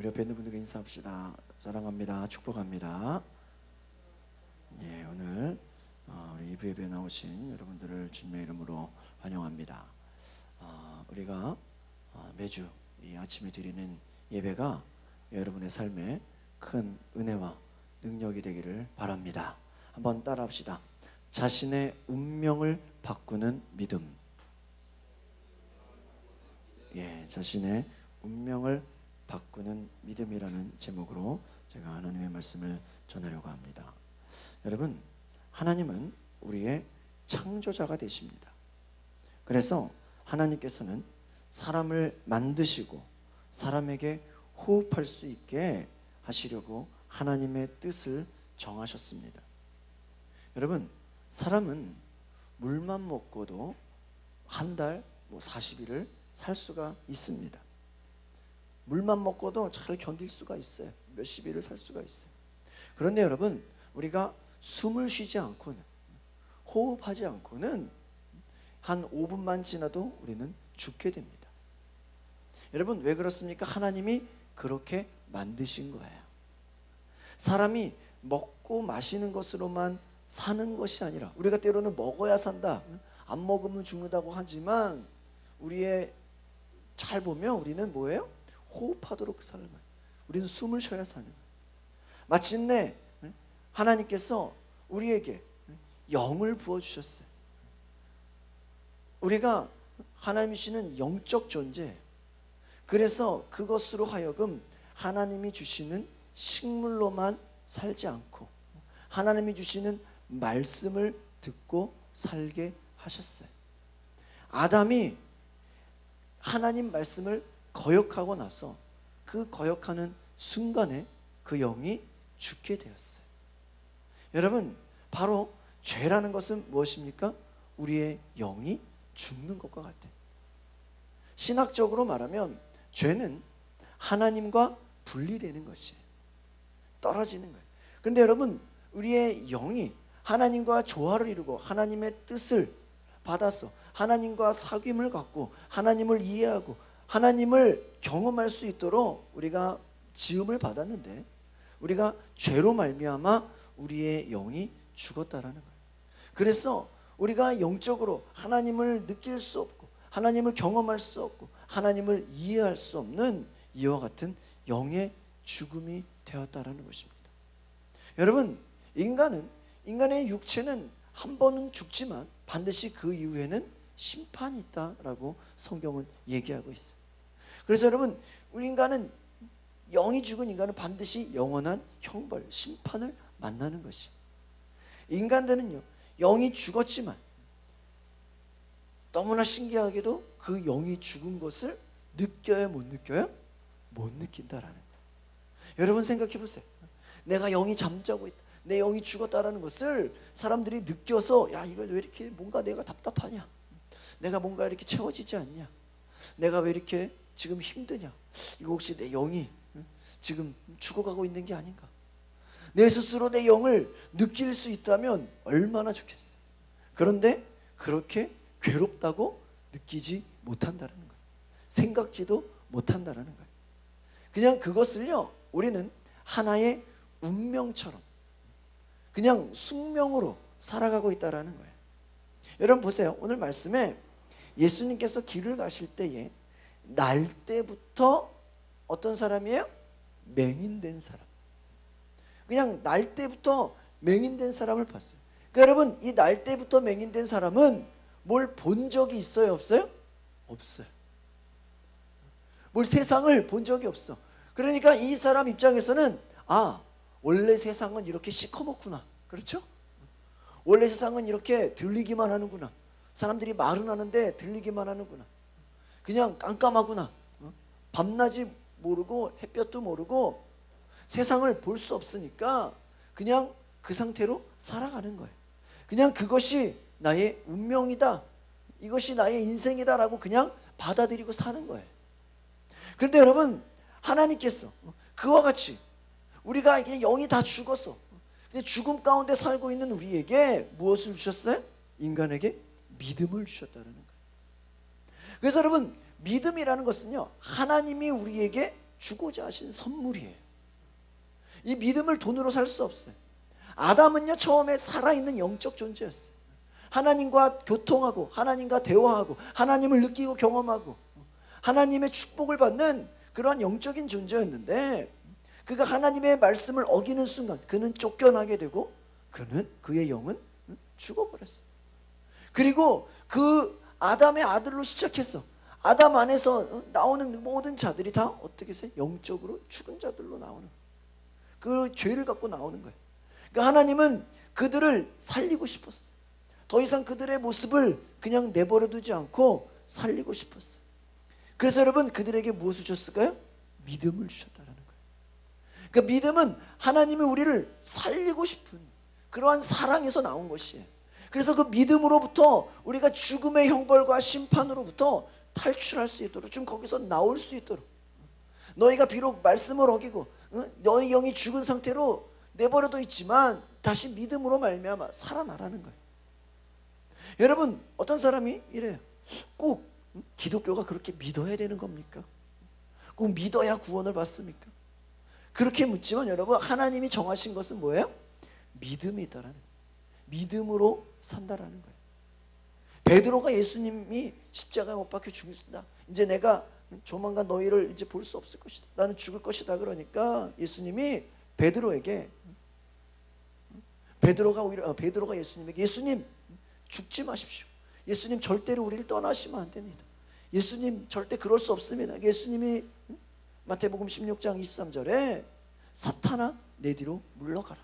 우리 옆에 있는 분들께 인사합시다. 사랑합니다. 축복합니다. 예, 오늘 우리 2부 예배에 나오신 여러분들을 주님의 이름으로 환영합니다. 우리가 매주 이 아침에 드리는 예배가 여러분의 삶에 큰 은혜와 능력이 되기를 바랍니다. 한번 따라합시다. 자신의 운명을 바꾸는 믿음. 예, 자신의 운명을 바꾸는 믿음이라는 제목으로 제가 하나님의 말씀을 전하려고 합니다. 여러분, 하나님은 우리의 창조자가 되십니다. 그래서 하나님께서는 사람을 만드시고 사람에게 호흡할 수 있게 하시려고 하나님의 뜻을 정하셨습니다. 여러분, 사람은 물만 먹고도 한 달, 40일을 살 수가 있습니다. 물만 먹고도 잘 견딜 수가 있어요. 몇십 일을 살 수가 있어요. 그런데 여러분, 우리가 숨을 쉬지 않고는, 호흡하지 않고는 한 5분만 지나도 우리는 죽게 됩니다. 여러분, 왜 그렇습니까? 하나님이 그렇게 만드신 거예요. 사람이 먹고 마시는 것으로만 사는 것이 아니라, 우리가 때로는 먹어야 산다, 안 먹으면 죽는다고 하지만, 우리의 잘 보면 우리는 뭐예요? 호흡하도록 삶을, 우리는 숨을 쉬어야 사는 거예요. 마침내 하나님께서 우리에게 영을 부어주셨어요. 우리가 하나님이시는 영적 존재, 그래서 그것으로 하여금 하나님이 주시는 식물로만 살지 않고 하나님이 주시는 말씀을 듣고 살게 하셨어요. 아담이 하나님 말씀을 거역하고 나서 그 거역하는 순간에 그 영이 죽게 되었어요. 여러분, 바로 죄라는 것은 무엇입니까? 우리의 영이 죽는 것과 같아요. 신학적으로 말하면 죄는 하나님과 분리되는 것이에요. 떨어지는 거예요. 그런데 여러분, 우리의 영이 하나님과 조화를 이루고 하나님의 뜻을 받아서 하나님과 사귐을 갖고 하나님을 이해하고 하나님을 경험할 수 있도록 우리가 지음을 받았는데, 우리가 죄로 말미암아 우리의 영이 죽었다라는 거예요. 그래서 우리가 영적으로 하나님을 느낄 수 없고 하나님을 경험할 수 없고 하나님을 이해할 수 없는 이와 같은 영의 죽음이 되었다라는 것입니다. 여러분, 인간의 육체는 한 번은 죽지만 반드시 그 이후에는 심판이 있다라고 성경은 얘기하고 있어요. 그래서 여러분, 우리 인간은, 영이 죽은 인간은 반드시 영원한 형벌, 심판을 만나는 것이. 인간들은요, 영이 죽었지만 너무나 신기하게도 그 영이 죽은 것을 느껴요, 못 느껴요? 못 느낀다라는 거예요. 여러분 생각해 보세요. 내가 영이 잠자고 있다, 내 영이 죽었다라는 것을 사람들이 느껴서, 야, 이걸 왜 이렇게 뭔가 내가 답답하냐, 내가 뭔가 이렇게 채워지지 않냐, 내가 왜 이렇게 지금 힘드냐, 이거 혹시 내 영이 지금 죽어가고 있는 게 아닌가. 내 스스로 내 영을 느낄 수 있다면 얼마나 좋겠어요. 그런데 그렇게 괴롭다고 느끼지 못한다는 거예요. 생각지도 못한다는 거예요. 그냥 그것을요, 우리는 하나의 운명처럼 그냥 숙명으로 살아가고 있다는 거예요. 여러분 보세요. 오늘 말씀에 예수님께서 길을 가실 때에 날 때부터 어떤 사람이에요? 맹인된 사람. 그냥 날 때부터 맹인된 사람을 봤어요. 그러니까 여러분, 이 날 때부터 맹인된 사람은 뭘 본 적이 있어요, 없어요? 없어요. 뭘 세상을 본 적이 없어. 그러니까 이 사람 입장에서는, 아, 원래 세상은 이렇게 시커멓구나. 그렇죠? 원래 세상은 이렇게 들리기만 하는구나. 사람들이 말은 하는데 들리기만 하는구나. 그냥 깜깜하구나. 밤낮이 모르고 햇볕도 모르고 세상을 볼 수 없으니까 그냥 그 상태로 살아가는 거예요. 그냥 그것이 나의 운명이다, 이것이 나의 인생이다라고 그냥 받아들이고 사는 거예요. 그런데 여러분, 하나님께서 그와 같이 우리가 이게 영이 다 죽어서 죽음 가운데 살고 있는 우리에게 무엇을 주셨어요? 인간에게 믿음을 주셨다는 거예요. 그래서 여러분, 믿음이라는 것은요, 하나님이 우리에게 주고자 하신 선물이에요. 이 믿음을 돈으로 살 수 없어요. 아담은요 처음에 살아있는 영적 존재였어요. 하나님과 교통하고 하나님과 대화하고 하나님을 느끼고 경험하고 하나님의 축복을 받는 그러한 영적인 존재였는데, 그가 하나님의 말씀을 어기는 순간 그는 쫓겨나게 되고 그의 영은 죽어버렸어요. 그리고 그 아담의 아들로 시작해서 아담 안에서 나오는 모든 자들이 다 어떻게 해서 영적으로 죽은 자들로 나오는, 그 죄를 갖고 나오는 거예요. 그러니까 하나님은 그들을 살리고 싶었어요. 더 이상 그들의 모습을 그냥 내버려 두지 않고 살리고 싶었어요. 그래서 여러분 그들에게 무엇을 주셨을까요? 믿음을 주셨다는 거예요. 그러니까 믿음은 하나님이 우리를 살리고 싶은 그러한 사랑에서 나온 것이에요. 그래서 그 믿음으로부터 우리가 죽음의 형벌과 심판으로부터 탈출할 수 있도록, 좀 거기서 나올 수 있도록, 너희가 비록 말씀을 어기고 너희 영이 죽은 상태로 내버려둬 있지만 다시 믿음으로 말미암아 살아나라는 거예요. 여러분 어떤 사람이 이래요. 꼭 기독교가 그렇게 믿어야 되는 겁니까? 꼭 믿어야 구원을 받습니까? 그렇게 묻지만 여러분 하나님이 정하신 것은 뭐예요? 믿음이 있다라는 거예요. 믿음으로 산다라는 거예요. 베드로가 예수님이 십자가에 못 박혀 죽는다, 이제 내가 조만간 너희를 이제 볼 수 없을 것이다, 나는 죽을 것이다. 그러니까 예수님이 베드로가 예수님에게, 예수님 죽지 마십시오. 예수님 절대로 우리를 떠나시면 안 됩니다. 예수님 절대 그럴 수 없습니다. 예수님이 마태복음 16장 23절에 사탄아 내 뒤로 물러가라.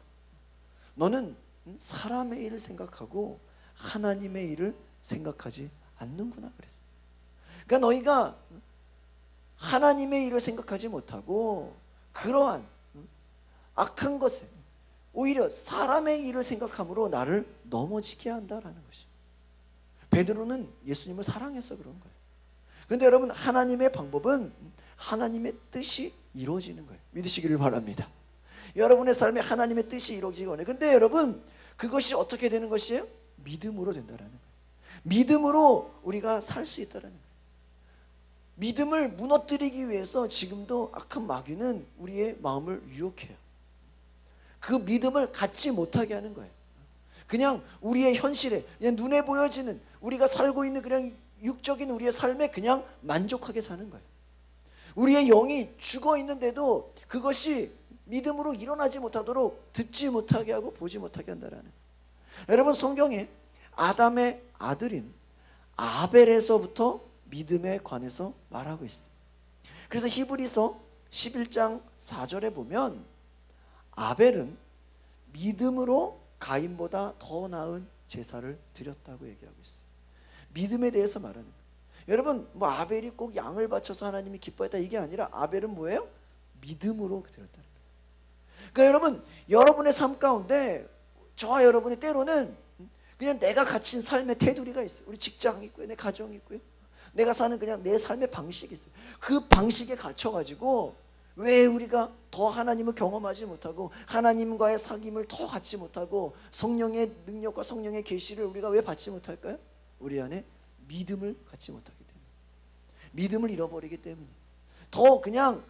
너는 사람의 일을 생각하고 하나님의 일을 생각하지 않는구나 그랬어요. 그러니까 너희가 하나님의 일을 생각하지 못하고 그러한 악한 것에 오히려 사람의 일을 생각함으로 나를 넘어지게 한다라는 것이. 베드로는 예수님을 사랑해서 그런 거예요. 그런데 여러분 하나님의 방법은 하나님의 뜻이 이루어지는 거예요. 믿으시기를 바랍니다. 여러분의 삶에 하나님의 뜻이 이루어지기 원해요. 그런데 여러분 그것이 어떻게 되는 것이에요? 믿음으로 된다라는 거예요. 믿음으로 우리가 살 수 있다라는 거예요. 믿음을 무너뜨리기 위해서 지금도 악한 마귀는 우리의 마음을 유혹해요. 그 믿음을 갖지 못하게 하는 거예요. 그냥 우리의 현실에, 그냥 눈에 보여지는 우리가 살고 있는 그냥 육적인 우리의 삶에 그냥 만족하게 사는 거예요. 우리의 영이 죽어 있는데도 그것이 믿음으로 일어나지 못하도록 듣지 못하게 하고 보지 못하게 한다라는 거예요. 여러분 성경에 아담의 아들인 아벨에서부터 믿음에 관해서 말하고 있어요. 그래서 히브리서 11장 4절에 보면 아벨은 믿음으로 가인보다 더 나은 제사를 드렸다고 얘기하고 있어요. 믿음에 대해서 말하는 거예요. 여러분 뭐 아벨이 꼭 양을 바쳐서 하나님이 기뻐했다 이게 아니라 아벨은 뭐예요? 믿음으로 드렸다는 거예요. 그러니까 여러분 여러분의 삶 가운데 저와 여러분이 때로는 그냥 내가 갇힌 삶의 테두리가 있어요. 우리 직장이 있고요, 내 가정이 있고요, 내가 사는 그냥 내 삶의 방식이 있어요. 그 방식에 갇혀가지고 왜 우리가 더 하나님을 경험하지 못하고 하나님과의 사귐을 더 갖지 못하고 성령의 능력과 성령의 계시를 우리가 왜 받지 못할까요? 우리 안에 믿음을 갖지 못하기 때문에, 믿음을 잃어버리기 때문에, 더 그냥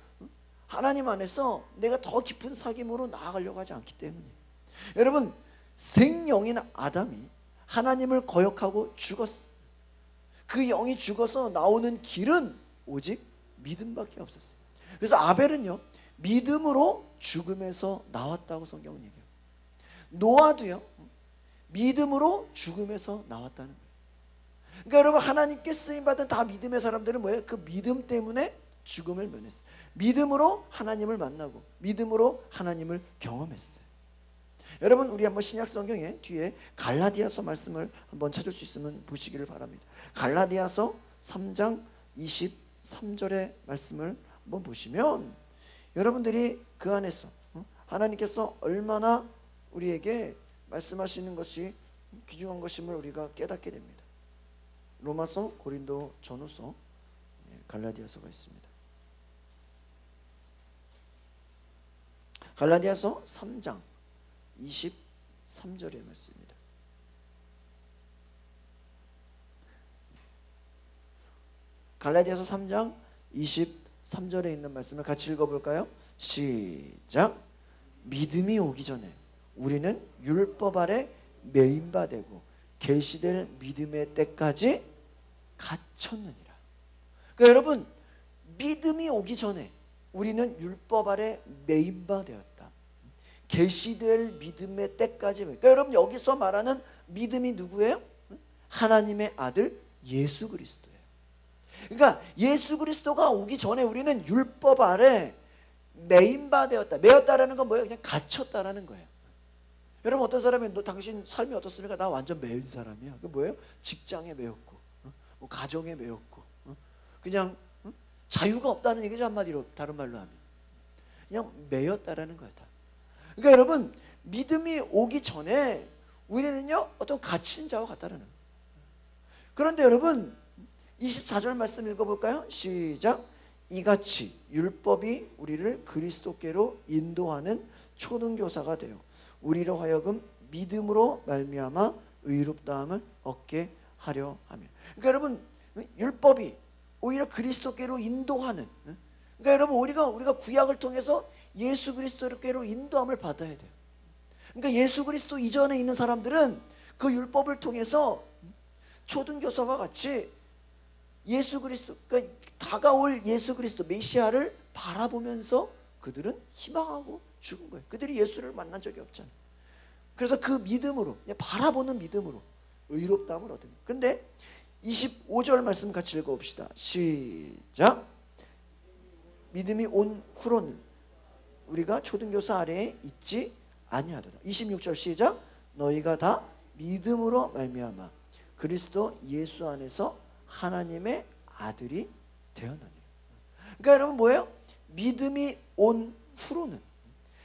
하나님 안에서 내가 더 깊은 사귐으로 나아가려고 하지 않기 때문에. 여러분 생영인 아담이 하나님을 거역하고 죽었어. 그 영이 죽어서 나오는 길은 오직 믿음밖에 없었어요. 그래서 아벨은요 믿음으로 죽음에서 나왔다고 성경은 얘기해요. 노아도요 믿음으로 죽음에서 나왔다는 거예요. 그러니까 여러분 하나님께 쓰임받은 다 믿음의 사람들은 뭐예요? 그 믿음 때문에 죽음을 면했어요. 믿음으로 하나님을 만나고 믿음으로 하나님을 경험했어요. 여러분 우리 한번 신약 성경에 뒤에 갈라디아서 말씀을 한번 찾을 수 있으면 보시기를 바랍니다. 갈라디아서 3장 23절의 말씀을 한번 보시면 여러분들이 그 안에서 하나님께서 얼마나 우리에게 말씀하시는 것이 귀중한 것임을 우리가 깨닫게 됩니다. 로마서, 고린도 전후서, 갈라디아서가 있습니다. 갈라디아서 3장 23절의 말씀입니다. 갈라디아서 3장 23 3절에 있는 말씀을 같이 읽어볼까요? 시작. 믿음이 오기 전에 우리는 율법 아래 매인바 되고 계시될 믿음의 때까지 갇혔느니라. 그러니까 여러분, 믿음이 오기 전에 우리는 율법 아래 매인바 되었다. 계시될 믿음의 때까지. 그러니까 여러분, 여기서 말하는 믿음이 누구예요? 하나님의 아들 예수 그리스도예요. 그러니까 예수 그리스도가 오기 전에 우리는 율법 아래 매인바 되었다. 매였다라는 건 뭐예요? 그냥 갇혔다라는 거예요. 여러분, 어떤 사람이 너 당신 삶이 어떻습니까? 나 완전 매인 사람이야. 그 뭐예요? 직장에 매였고, 뭐 가정에 매였고, 그냥 자유가 없다는 얘기죠. 한마디로, 다른 말로 하면 그냥 매였다라는 거예요. 다. 그러니까 여러분, 믿음이 오기 전에 우리는요 어떤 갇힌 자와 같다라는 거예요. 그런데 여러분, 24절 말씀 읽어볼까요? 시작. 이같이 율법이 우리를 그리스도께로 인도하는 초등교사가 되어 우리로 하여금 믿음으로 말미암아 의롭다함을 얻게 하려 하며. 그러니까 여러분, 율법이 오히려 그리스도께로 인도하는, 그러니까 여러분, 우리가 구약을 통해서 예수 그리스도께로 인도함을 받아야 돼요. 그러니까 예수 그리스도 이전에 있는 사람들은 그 율법을 통해서 초등교사와 같이 예수 그리스도, 그러니까 다가올 예수 그리스도 메시아를 바라보면서 그들은 희망하고 죽은 거예요. 그들이 예수를 만난 적이 없잖아요. 그래서 그 믿음으로, 그냥 바라보는 믿음으로 의롭다함을 얻는 거예요. 근데 25절 말씀 같이 읽어봅시다. 시작. 믿음이 온 후로는 우리가 초등교사 아래에 있지 아니하도다. 26절 시작. 너희가 다 믿음으로 말미암아 그리스도 예수 안에서 하나님의 아들이 되었느니라. 그러니까 여러분, 뭐예요? 믿음이 온 후로는,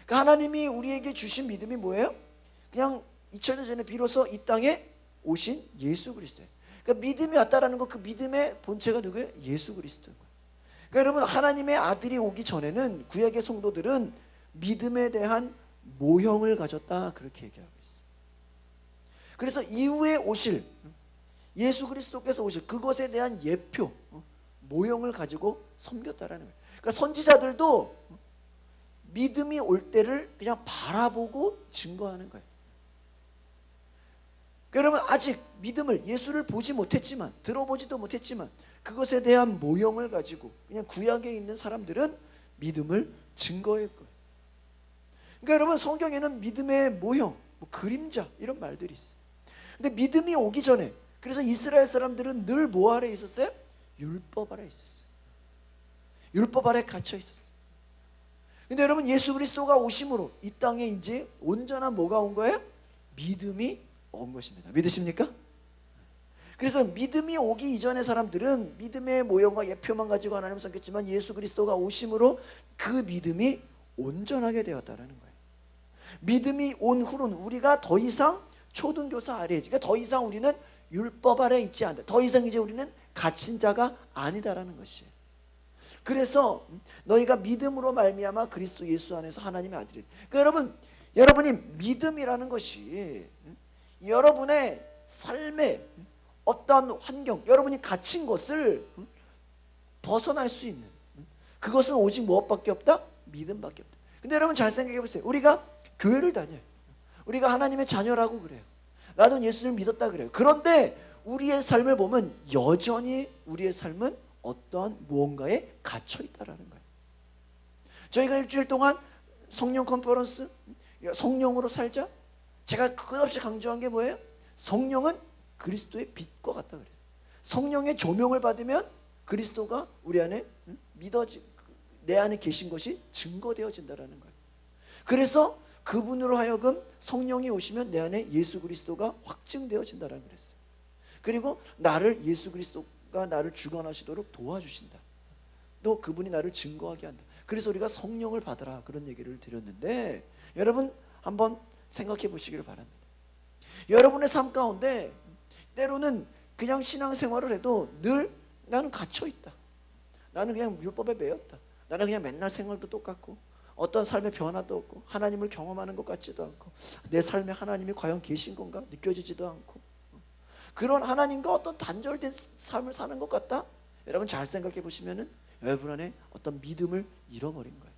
그러니까 하나님이 우리에게 주신 믿음이 뭐예요? 그냥 2000년 전에 비로소 이 땅에 오신 예수 그리스도예요. 그러니까 믿음이 왔다라는 거, 그 믿음의 본체가 누구예요? 예수 그리스도인 거예요. 그러니까 여러분, 하나님의 아들이 오기 전에는 구약의 성도들은 믿음에 대한 모형을 가졌다, 그렇게 얘기하고 있어요. 그래서 이후에 오실 예수 그리스도께서 오실 그것에 대한 예표, 모형을 가지고 섬겼다라는 거예요. 그러니까 선지자들도 믿음이 올 때를 그냥 바라보고 증거하는 거예요. 그러면 아직 믿음을, 예수를 보지 못했지만, 들어보지도 못했지만 그것에 대한 모형을 가지고 그냥 구약에 있는 사람들은 믿음을 증거할 거예요. 그러니까 여러분, 성경에는 믿음의 모형, 뭐 그림자, 이런 말들이 있어요. 근데 믿음이 오기 전에, 그래서 이스라엘 사람들은 늘 뭐 아래 있었어요? 율법 아래 있었어요. 율법 아래 갇혀 있었어요. 근데 여러분, 예수 그리스도가 오심으로 이 땅에 이제 온전한 뭐가 온 거예요? 믿음이 온 것입니다. 믿으십니까? 그래서 믿음이 오기 이전의 사람들은 믿음의 모형과 예표만 가지고 하나님을 섬겼지만 예수 그리스도가 오심으로 그 믿음이 온전하게 되었다는 거예요. 믿음이 온 후로는 우리가 더 이상 초등교사 아래에, 그러니까 더 이상 우리는 율법 아래 있지 않다. 더 이상 이제 우리는 갇힌 자가 아니다라는 것이에요. 그래서 너희가 믿음으로 말미암아 그리스도 예수 안에서 하나님의 아들이. 그러니까 여러분이 믿음이라는 것이 여러분의 삶의 어떤 환경, 여러분이 갇힌 것을 벗어날 수 있는, 그것은 오직 무엇밖에 없다? 믿음밖에 없다. 근데 여러분, 잘 생각해 보세요. 우리가 교회를 다녀요. 우리가 하나님의 자녀라고 그래요. 나도 예수를 믿었다 그래요. 그런데 우리의 삶을 보면 여전히 우리의 삶은 어떠한 무언가에 갇혀 있다라는 거예요. 저희가 일주일 동안 성령 컨퍼런스, 성령으로 살자, 제가 끝없이 강조한 게 뭐예요? 성령은 그리스도의 빛과 같다 그래요. 성령의 조명을 받으면 그리스도가 우리 안에 내 안에 계신 것이 증거되어진다라는 거예요. 그래서 그분으로 하여금 성령이 오시면 내 안에 예수 그리스도가 확증되어진다라고 그랬어요. 그리고 예수 그리스도가 나를 주관하시도록 도와주신다. 또 그분이 나를 증거하게 한다. 그래서 우리가 성령을 받으라, 그런 얘기를 드렸는데, 여러분 한번 생각해 보시기를 바랍니다. 여러분의 삶 가운데 때로는 그냥 신앙생활을 해도 늘 나는 갇혀 있다. 나는 그냥 율법에 매였다. 나는 그냥 맨날 생활도 똑같고 어떤 삶의 변화도 없고 하나님을 경험하는 것 같지도 않고 내 삶에 하나님이 과연 계신 건가 느껴지지도 않고 그런 하나님과 어떤 단절된 삶을 사는 것 같다. 여러분 잘 생각해 보시면은 여러분 안에 어떤 믿음을 잃어버린 거예요.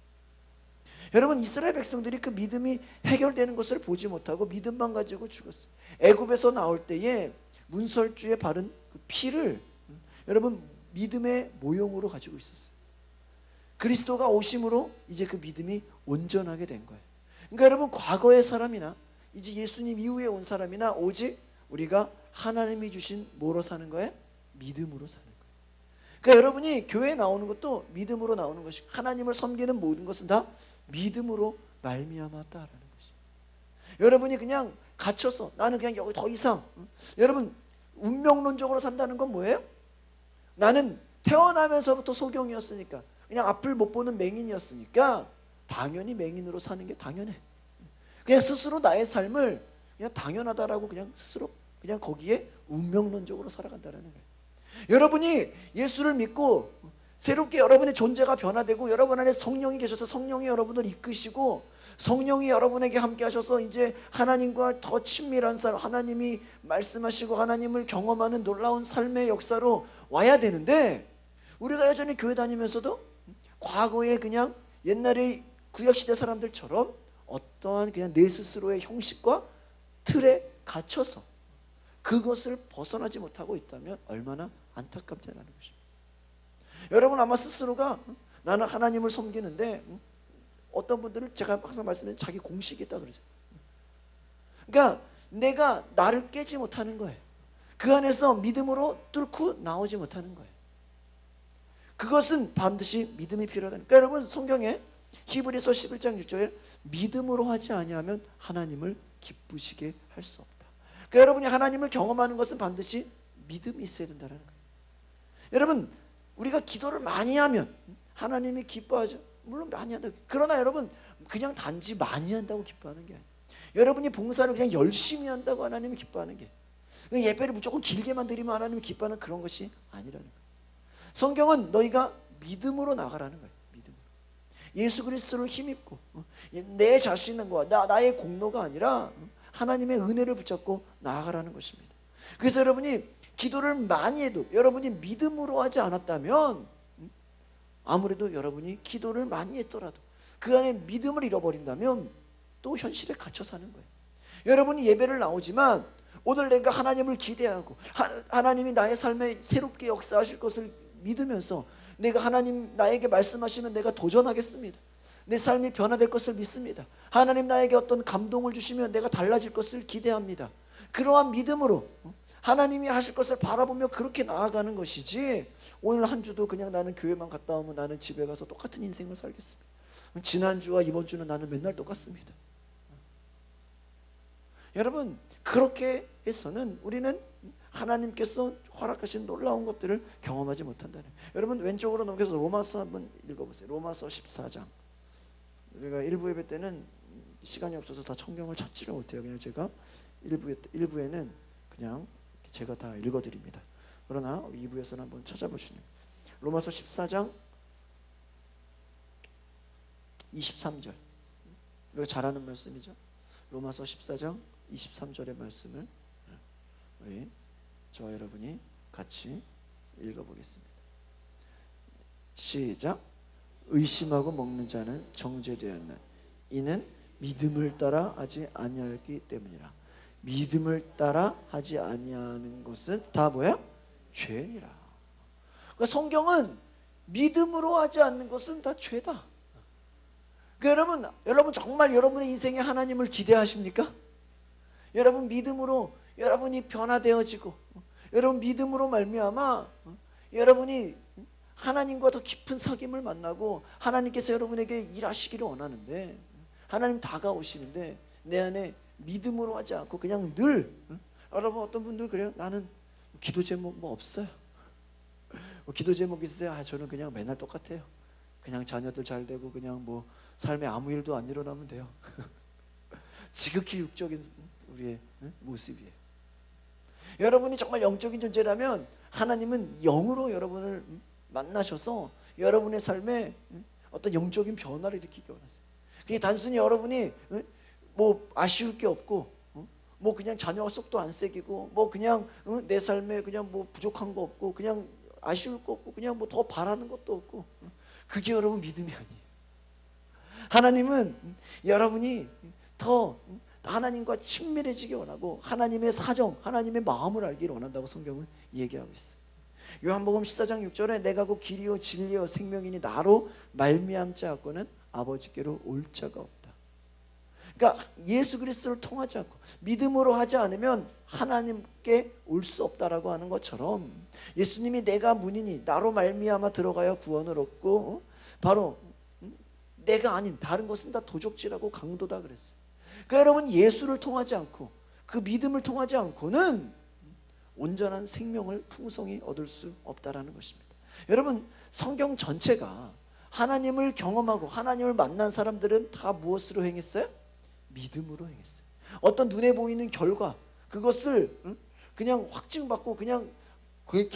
여러분, 이스라엘 백성들이 그 믿음이 해결되는 것을 보지 못하고 믿음만 가지고 죽었어요. 애굽에서 나올 때에 문설주에 바른 그 피를 여러분 믿음의 모형으로 가지고 있었어요. 그리스도가 오심으로 이제 그 믿음이 온전하게 된 거예요. 그러니까 여러분, 과거의 사람이나 이제 예수님 이후에 온 사람이나 오직 우리가 하나님이 주신 뭐로 사는 거예요? 믿음으로 사는 거예요. 그러니까 여러분이 교회에 나오는 것도 믿음으로 나오는 것이고, 하나님을 섬기는 모든 것은 다 믿음으로 말미암았다라는 것이에요. 여러분이 그냥 갇혀서 나는 그냥 여기 더 이상, 여러분 운명론적으로 산다는 건 뭐예요? 나는 태어나면서부터 소경이었으니까, 그냥 앞을 못 보는 맹인이었으니까 당연히 맹인으로 사는 게 당연해. 그냥 스스로 나의 삶을 그냥 당연하다라고 그냥 스스로 그냥 거기에 운명론적으로 살아간다는 거예요. 여러분이 예수를 믿고 새롭게 여러분의 존재가 변화되고 여러분 안에 성령이 계셔서 성령이 여러분을 이끄시고 성령이 여러분에게 함께 하셔서 이제 하나님과 더 친밀한 삶, 하나님이 말씀하시고 하나님을 경험하는 놀라운 삶의 역사로 와야 되는데, 우리가 여전히 교회 다니면서도 과거에 그냥 옛날에 구약시대 사람들처럼 어떠한 그냥 내 스스로의 형식과 틀에 갇혀서 그것을 벗어나지 못하고 있다면 얼마나 안타깝냐는 것입니다. 여러분 아마 스스로가 나는 하나님을 섬기는데, 어떤 분들은 제가 항상 말씀드리는 자기 공식이 있다 그러죠. 그러니까 내가 나를 깨지 못하는 거예요. 그 안에서 믿음으로 뚫고 나오지 못하는 거예요. 그것은 반드시 믿음이 필요하다. 그러니까 여러분, 성경에 히브리서 11장 6절에 믿음으로 하지 아니하면 하나님을 기쁘시게 할 수 없다. 그러니까 여러분이 하나님을 경험하는 것은 반드시 믿음이 있어야 된다는 거예요. 여러분, 우리가 기도를 많이 하면 하나님이 기뻐하죠. 물론 많이 한다. 그러나 여러분, 그냥 단지 많이 한다고 기뻐하는 게 아니에요. 여러분이 봉사를 그냥 열심히 한다고 하나님이 기뻐하는 게, 예배를 무조건 길게만 드리면 하나님이 기뻐하는 그런 것이 아니라는 거예요. 성경은 너희가 믿음으로 나가라는 거예요. 믿음으로. 예수 그리스도를 힘입고 내 자신과 나의 공로가 아니라 하나님의 은혜를 붙잡고 나아가라는 것입니다. 그래서 여러분이 기도를 많이 해도 여러분이 믿음으로 하지 않았다면, 아무래도 여러분이 기도를 많이 했더라도 그 안에 믿음을 잃어버린다면 또 현실에 갇혀 사는 거예요. 여러분이 예배를 나오지만 오늘 내가 하나님을 기대하고 하나님이 나의 삶에 새롭게 역사하실 것을 믿으면서 내가 하나님 나에게 말씀하시면 내가 도전하겠습니다. 내 삶이 변화될 것을 믿습니다. 하나님 나에게 어떤 감동을 주시면 내가 달라질 것을 기대합니다. 그러한 믿음으로 하나님이 하실 것을 바라보며 그렇게 나아가는 것이지, 오늘 한 주도 그냥 나는 교회만 갔다 오면 나는 집에 가서 똑같은 인생을 살겠습니다. 지난주와 이번 주는 나는 맨날 똑같습니다. 여러분, 그렇게 해서는 우리는 하나님께서 허락하신 놀라운 것들을 경험하지 못한다는. 여러분 왼쪽으로 넘겨서 로마서 한번 읽어보세요. 로마서 14장. 우리가 일부 예배 때는 시간이 없어서 다 성경을 찾지를 못해요. 그냥 제가 일부에는 그냥 제가 다 읽어드립니다. 그러나 2부에서는 한번 찾아보시면 로마서 14장 23절, 우리가 잘 아는 말씀이죠. 로마서 14장 23절의 말씀을 우리 저와 여러분이 같이 읽어보겠습니다. 시작. 의심하고 먹는 자는 정죄되었나, 이는 믿음을 따라 하지 아니하였기 때문이라. 믿음을 따라 하지 아니하는 것은 다 뭐야? 죄니라. 그러니까 성경은 믿음으로 하지 않는 것은 다 죄다. 그러니까 여러분 정말 여러분의 인생에 하나님을 기대하십니까? 여러분 믿음으로 여러분이 변화되어지고, 여러분 믿음으로 말미암아 여러분이 하나님과 더 깊은 사귐을 만나고 하나님께서 여러분에게 일하시기를 원하는데, 하나님 다가오시는데 내 안에 믿음으로 하지 않고 그냥 늘, 여러분 어떤 분들 그래요. 나는 기도 제목 뭐 없어요. 기도 제목 있으세요? 저는 그냥 맨날 똑같아요. 그냥 자녀들 잘 되고 그냥 뭐 삶에 아무 일도 안 일어나면 돼요. 지극히 육적인 우리의 모습이에요. 여러분이 정말 영적인 존재라면 하나님은 영으로 여러분을 만나셔서 여러분의 삶에 어떤 영적인 변화를 일으키기 원하세요. 그게 단순히 여러분이 뭐 아쉬울 게 없고, 뭐 그냥 자녀가 속도 안 새기고, 뭐 그냥 내 삶에 그냥 뭐 부족한 거 없고, 그냥 아쉬울 거 없고 그냥 뭐 더 바라는 것도 없고 그게 여러분 믿음이 아니에요. 하나님은 여러분이 더 하나님과 친밀해지기 원하고 하나님의 사정, 하나님의 마음을 알기를 원한다고 성경은 얘기하고 있어요. 요한복음 14장 6절에 내가 곧 길이요 진리요 생명이니 나로 말미암지 않고는 아버지께로 올 자가 없다. 그러니까 예수 그리스도를 통하지 않고 믿음으로 하지 않으면 하나님께 올 수 없다라고 하는 것처럼 예수님이 내가 문이니 나로 말미암아 들어가야 구원을 얻고 바로 내가 아닌 다른 것은 다 도적질하고 강도다 그랬어요. 그러니까 여러분 예수를 통하지 않고 그 믿음을 통하지 않고는 온전한 생명을 풍성히 얻을 수 없다라는 것입니다. 여러분 성경 전체가 하나님을 경험하고 하나님을 만난 사람들은 다 무엇으로 행했어요? 믿음으로 행했어요. 어떤 눈에 보이는 결과 그것을 그냥 확증받고 그냥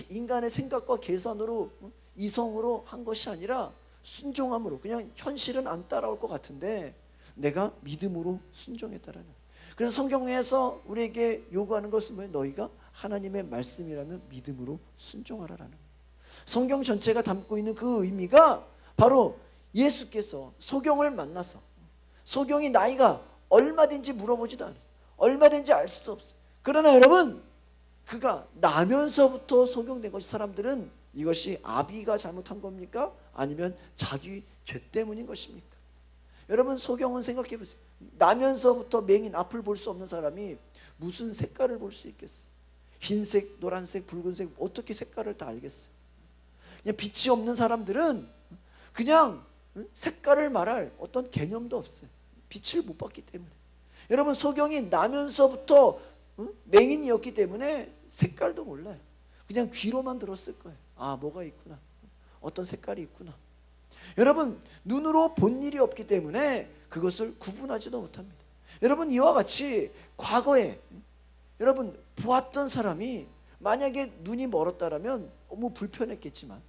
인간의 생각과 계산으로 이성으로 한 것이 아니라 순종함으로 그냥 현실은 안 따라올 것 같은데 내가 믿음으로 순종했다라는. 그래서 성경에서 우리에게 요구하는 것은 뭐예요? 너희가 하나님의 말씀이라면 믿음으로 순종하라라는. 성경 전체가 담고 있는 그 의미가 바로 예수께서 소경을 만나서 소경이 나이가 얼마든지 물어보지도 않아요. 얼마든지 알 수도 없어요. 그러나 여러분 그가 나면서부터 소경된 것이 사람들은 이것이 아비가 잘못한 겁니까? 아니면 자기 죄 때문인 것입니까? 여러분 소경은 생각해 보세요. 나면서부터 맹인 앞을 볼 수 없는 사람이 무슨 색깔을 볼 수 있겠어요? 흰색, 노란색, 붉은색 어떻게 색깔을 다 알겠어요? 그냥 빛이 없는 사람들은 그냥 색깔을 말할 어떤 개념도 없어요. 빛을 못 봤기 때문에. 여러분 소경이 나면서부터 맹인이었기 때문에 색깔도 몰라요. 그냥 귀로만 들었을 거예요. 아 뭐가 있구나, 어떤 색깔이 있구나. 여러분 눈으로 본 일이 없기 때문에 그것을 구분하지도 못합니다. 여러분 이와 같이 과거에 여러분 보았던 사람이 만약에 눈이 멀었다라면 너무 불편했겠지만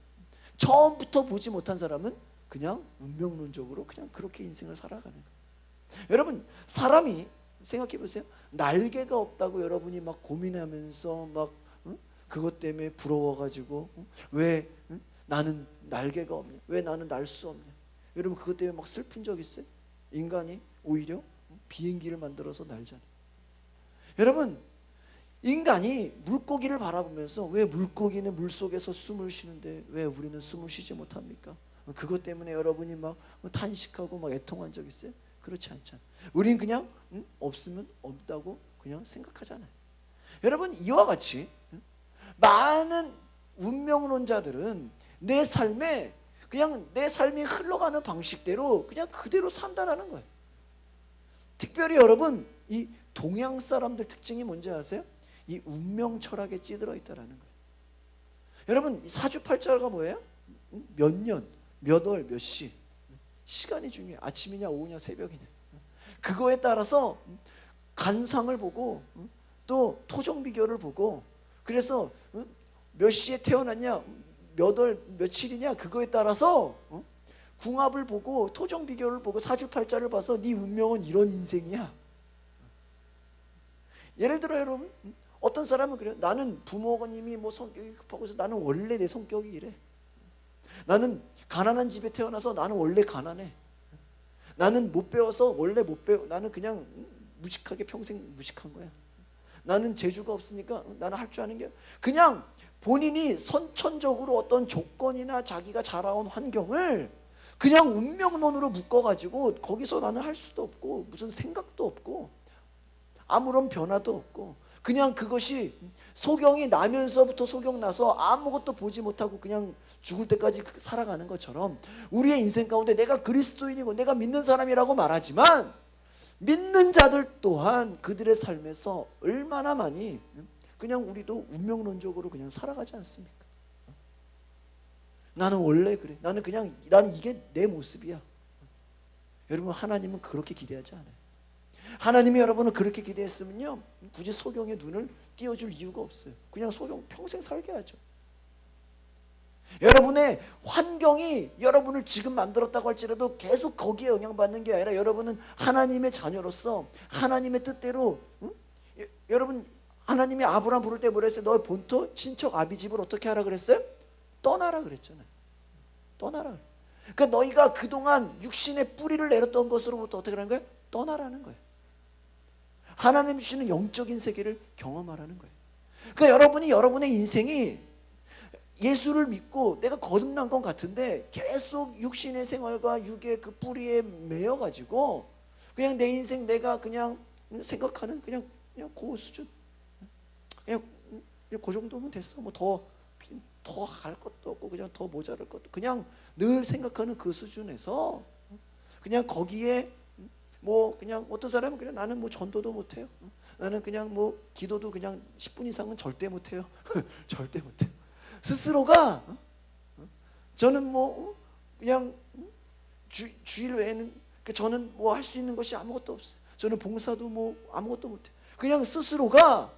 처음부터 보지 못한 사람은 그냥 운명론적으로 그냥 그렇게 인생을 살아가는 거예요. 여러분 사람이 생각해 보세요. 날개가 없다고 여러분이 막 고민하면서 막 그것 때문에 부러워가지고 왜 나는 날개가 없냐, 왜 나는 날 수 없냐, 여러분 그것 때문에 막 슬픈 적 있어요? 인간이 오히려 비행기를 만들어서 날잖아요. 여러분 인간이 물고기를 바라보면서 왜 물고기는 물속에서 숨을 쉬는데 왜 우리는 숨을 쉬지 못합니까? 그것 때문에 여러분이 막 탄식하고 막 애통한 적 있어요? 그렇지 않잖아요. 우리는 그냥 없으면 없다고 그냥 생각하잖아요. 여러분 이와 같이 많은 운명론자들은 내 삶에 그냥 내 삶이 흘러가는 방식대로 그냥 그대로 산다라는 거예요. 특별히 여러분 이 동양 사람들 특징이 뭔지 아세요? 이 운명 철학에 찌들어 있다라는 거예요. 여러분 사주팔자가 뭐예요? 몇 년, 몇 월, 몇 시 시간이 중요해요. 아침이냐 오후냐 새벽이냐. 그거에 따라서 간상을 보고 또 토종비결을 보고 그래서 몇 시에 태어났냐 몇 월 며칠이냐 그거에 따라서 궁합을 보고 토종비결을 보고 사주팔자를 봐서 네 운명은 이런 인생이야. 예를 들어 여러분 어떤 사람은 그래요. 나는 부모님이 뭐 성격이 급하고 해서 나는 원래 내 성격이 이래. 나는 가난한 집에 태어나서 나는 원래 가난해. 나는 못 배워서 원래 못 배워. 나는 그냥 무식하게 평생 무식한 거야. 나는 재주가 없으니까 나는 할 줄 아는 게 그냥 본인이 선천적으로 어떤 조건이나 자기가 자라온 환경을 그냥 운명론으로 묶어가지고 거기서 나는 할 수도 없고 무슨 생각도 없고 아무런 변화도 없고 그냥 그것이 소경이 나면서부터 소경 나서 아무것도 보지 못하고 그냥 죽을 때까지 살아가는 것처럼 우리의 인생 가운데 내가 그리스도인이고 내가 믿는 사람이라고 말하지만 믿는 자들 또한 그들의 삶에서 얼마나 많이 그냥 우리도 운명론적으로 그냥 살아가지 않습니까? 나는 원래 그래. 나는 이게 내 모습이야. 여러분 하나님은 그렇게 기대하지 않아요. 하나님이 여러분을 그렇게 기대했으면요 굳이 소경의 눈을 띄워줄 이유가 없어요. 그냥 소경 평생 살게 하죠. 여러분의 환경이 여러분을 지금 만들었다고 할지라도 계속 거기에 영향받는 게 아니라 여러분은 하나님의 자녀로서 하나님의 뜻대로 여러분 하나님이 아브라함 부를 때 뭐라 했어요? 너의 본토 친척 아비 집을 어떻게 하라 그랬어요? 떠나라 그랬잖아요. 떠나라. 그러니까 너희가 그동안 육신의 뿌리를 내렸던 것으로부터 어떻게 하는 거예요? 떠나라는 거예요. 하나님 주시는 영적인 세계를 경험하라는 거예요. 그러니까 여러분이 여러분의 인생이 예수를 믿고 내가 거듭난 것 같은데 계속 육신의 생활과 육의 그 뿌리에 매여가지고 그냥 내 인생 내가 그냥 생각하는 그냥 그 수준, 그냥 그 정도면 됐어. 뭐 더 할 것도 없고 그냥 더 모자랄 것도, 그냥 늘 생각하는 그 수준에서 그냥 거기에 뭐 그냥 어떤 사람은 그냥 나는 뭐 전도도 못해요. 나는 그냥 뭐 기도도 그냥 10분 이상은 절대 못해요. 절대 못해요. 스스로가 저는 뭐 그냥 주일 외에는 저는 뭐 할 수 있는 것이 아무것도 없어요. 저는 봉사도 뭐 아무것도 못해요. 그냥 스스로가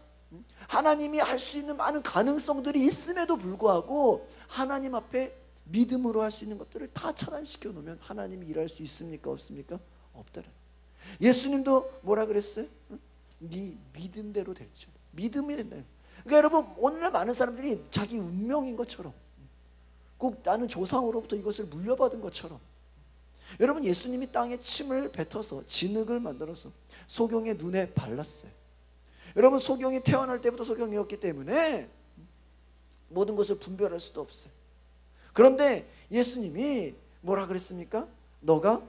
하나님이 할 수 있는 많은 가능성들이 있음에도 불구하고 하나님 앞에 믿음으로 할 수 있는 것들을 다 차단시켜 놓으면 하나님이 일할 수 있습니까? 없습니까? 없다는. 예수님도 뭐라 그랬어요? 네 믿음대로 될지. 믿음이 된다는. 그러니까 여러분, 오늘날 많은 사람들이 자기 운명인 것처럼, 꼭 나는 조상으로부터 이것을 물려받은 것처럼, 여러분, 예수님이 땅에 침을 뱉어서 진흙을 만들어서 소경의 눈에 발랐어요. 여러분, 소경이 태어날 때부터 소경이었기 때문에 모든 것을 분별할 수도 없어요. 그런데 예수님이 뭐라 그랬습니까? 너가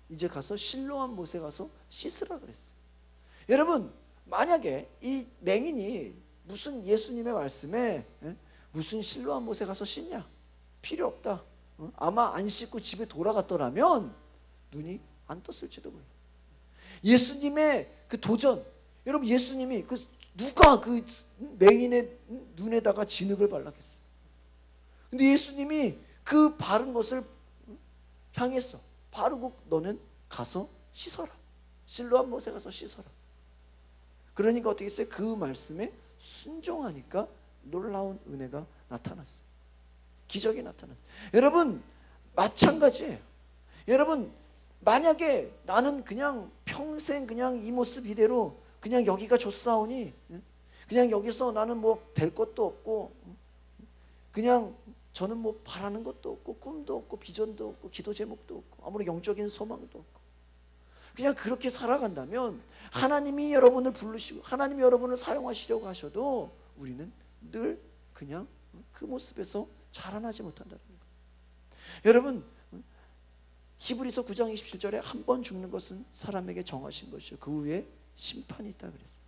이제 가서 실로암 못에 가서 씻으라 그랬어요. 여러분, 만약에 이 맹인이 무슨 예수님의 말씀에 무슨 실로암 못에 가서 씻냐? 필요 없다. 아마 안 씻고 집에 돌아갔더라면 눈이 안 떴을지도 몰라요. 예수님의 그 도전, 여러분, 예수님이 누가 그 맹인의 눈에다가 진흙을 발랐겠어요? 근데 예수님이 그 바른 것을 향했어. 바르고 너는 가서 씻어라. 실로암 못에 가서 씻어라. 그러니까 어떻게 했어요? 그 말씀에 순종하니까 놀라운 은혜가 나타났어요. 기적이 나타났어요. 여러분, 마찬가지예요. 여러분, 만약에 나는 그냥 평생 그냥 이 모습 이대로 그냥 여기가 좋사오니 그냥 여기서 나는 뭐 될 것도 없고 그냥 저는 뭐 바라는 것도 없고 꿈도 없고 비전도 없고 기도 제목도 없고 아무리 영적인 소망도 없고 그냥 그렇게 살아간다면 하나님이 여러분을 부르시고 하나님이 여러분을 사용하시려고 하셔도 우리는 늘 그냥 그 모습에서 자라나지 못한다는 거예요. 여러분, 히브리서 9장 27절에 한 번 죽는 것은 사람에게 정하신 것이요 그 후에 심판이 있다 그랬어요.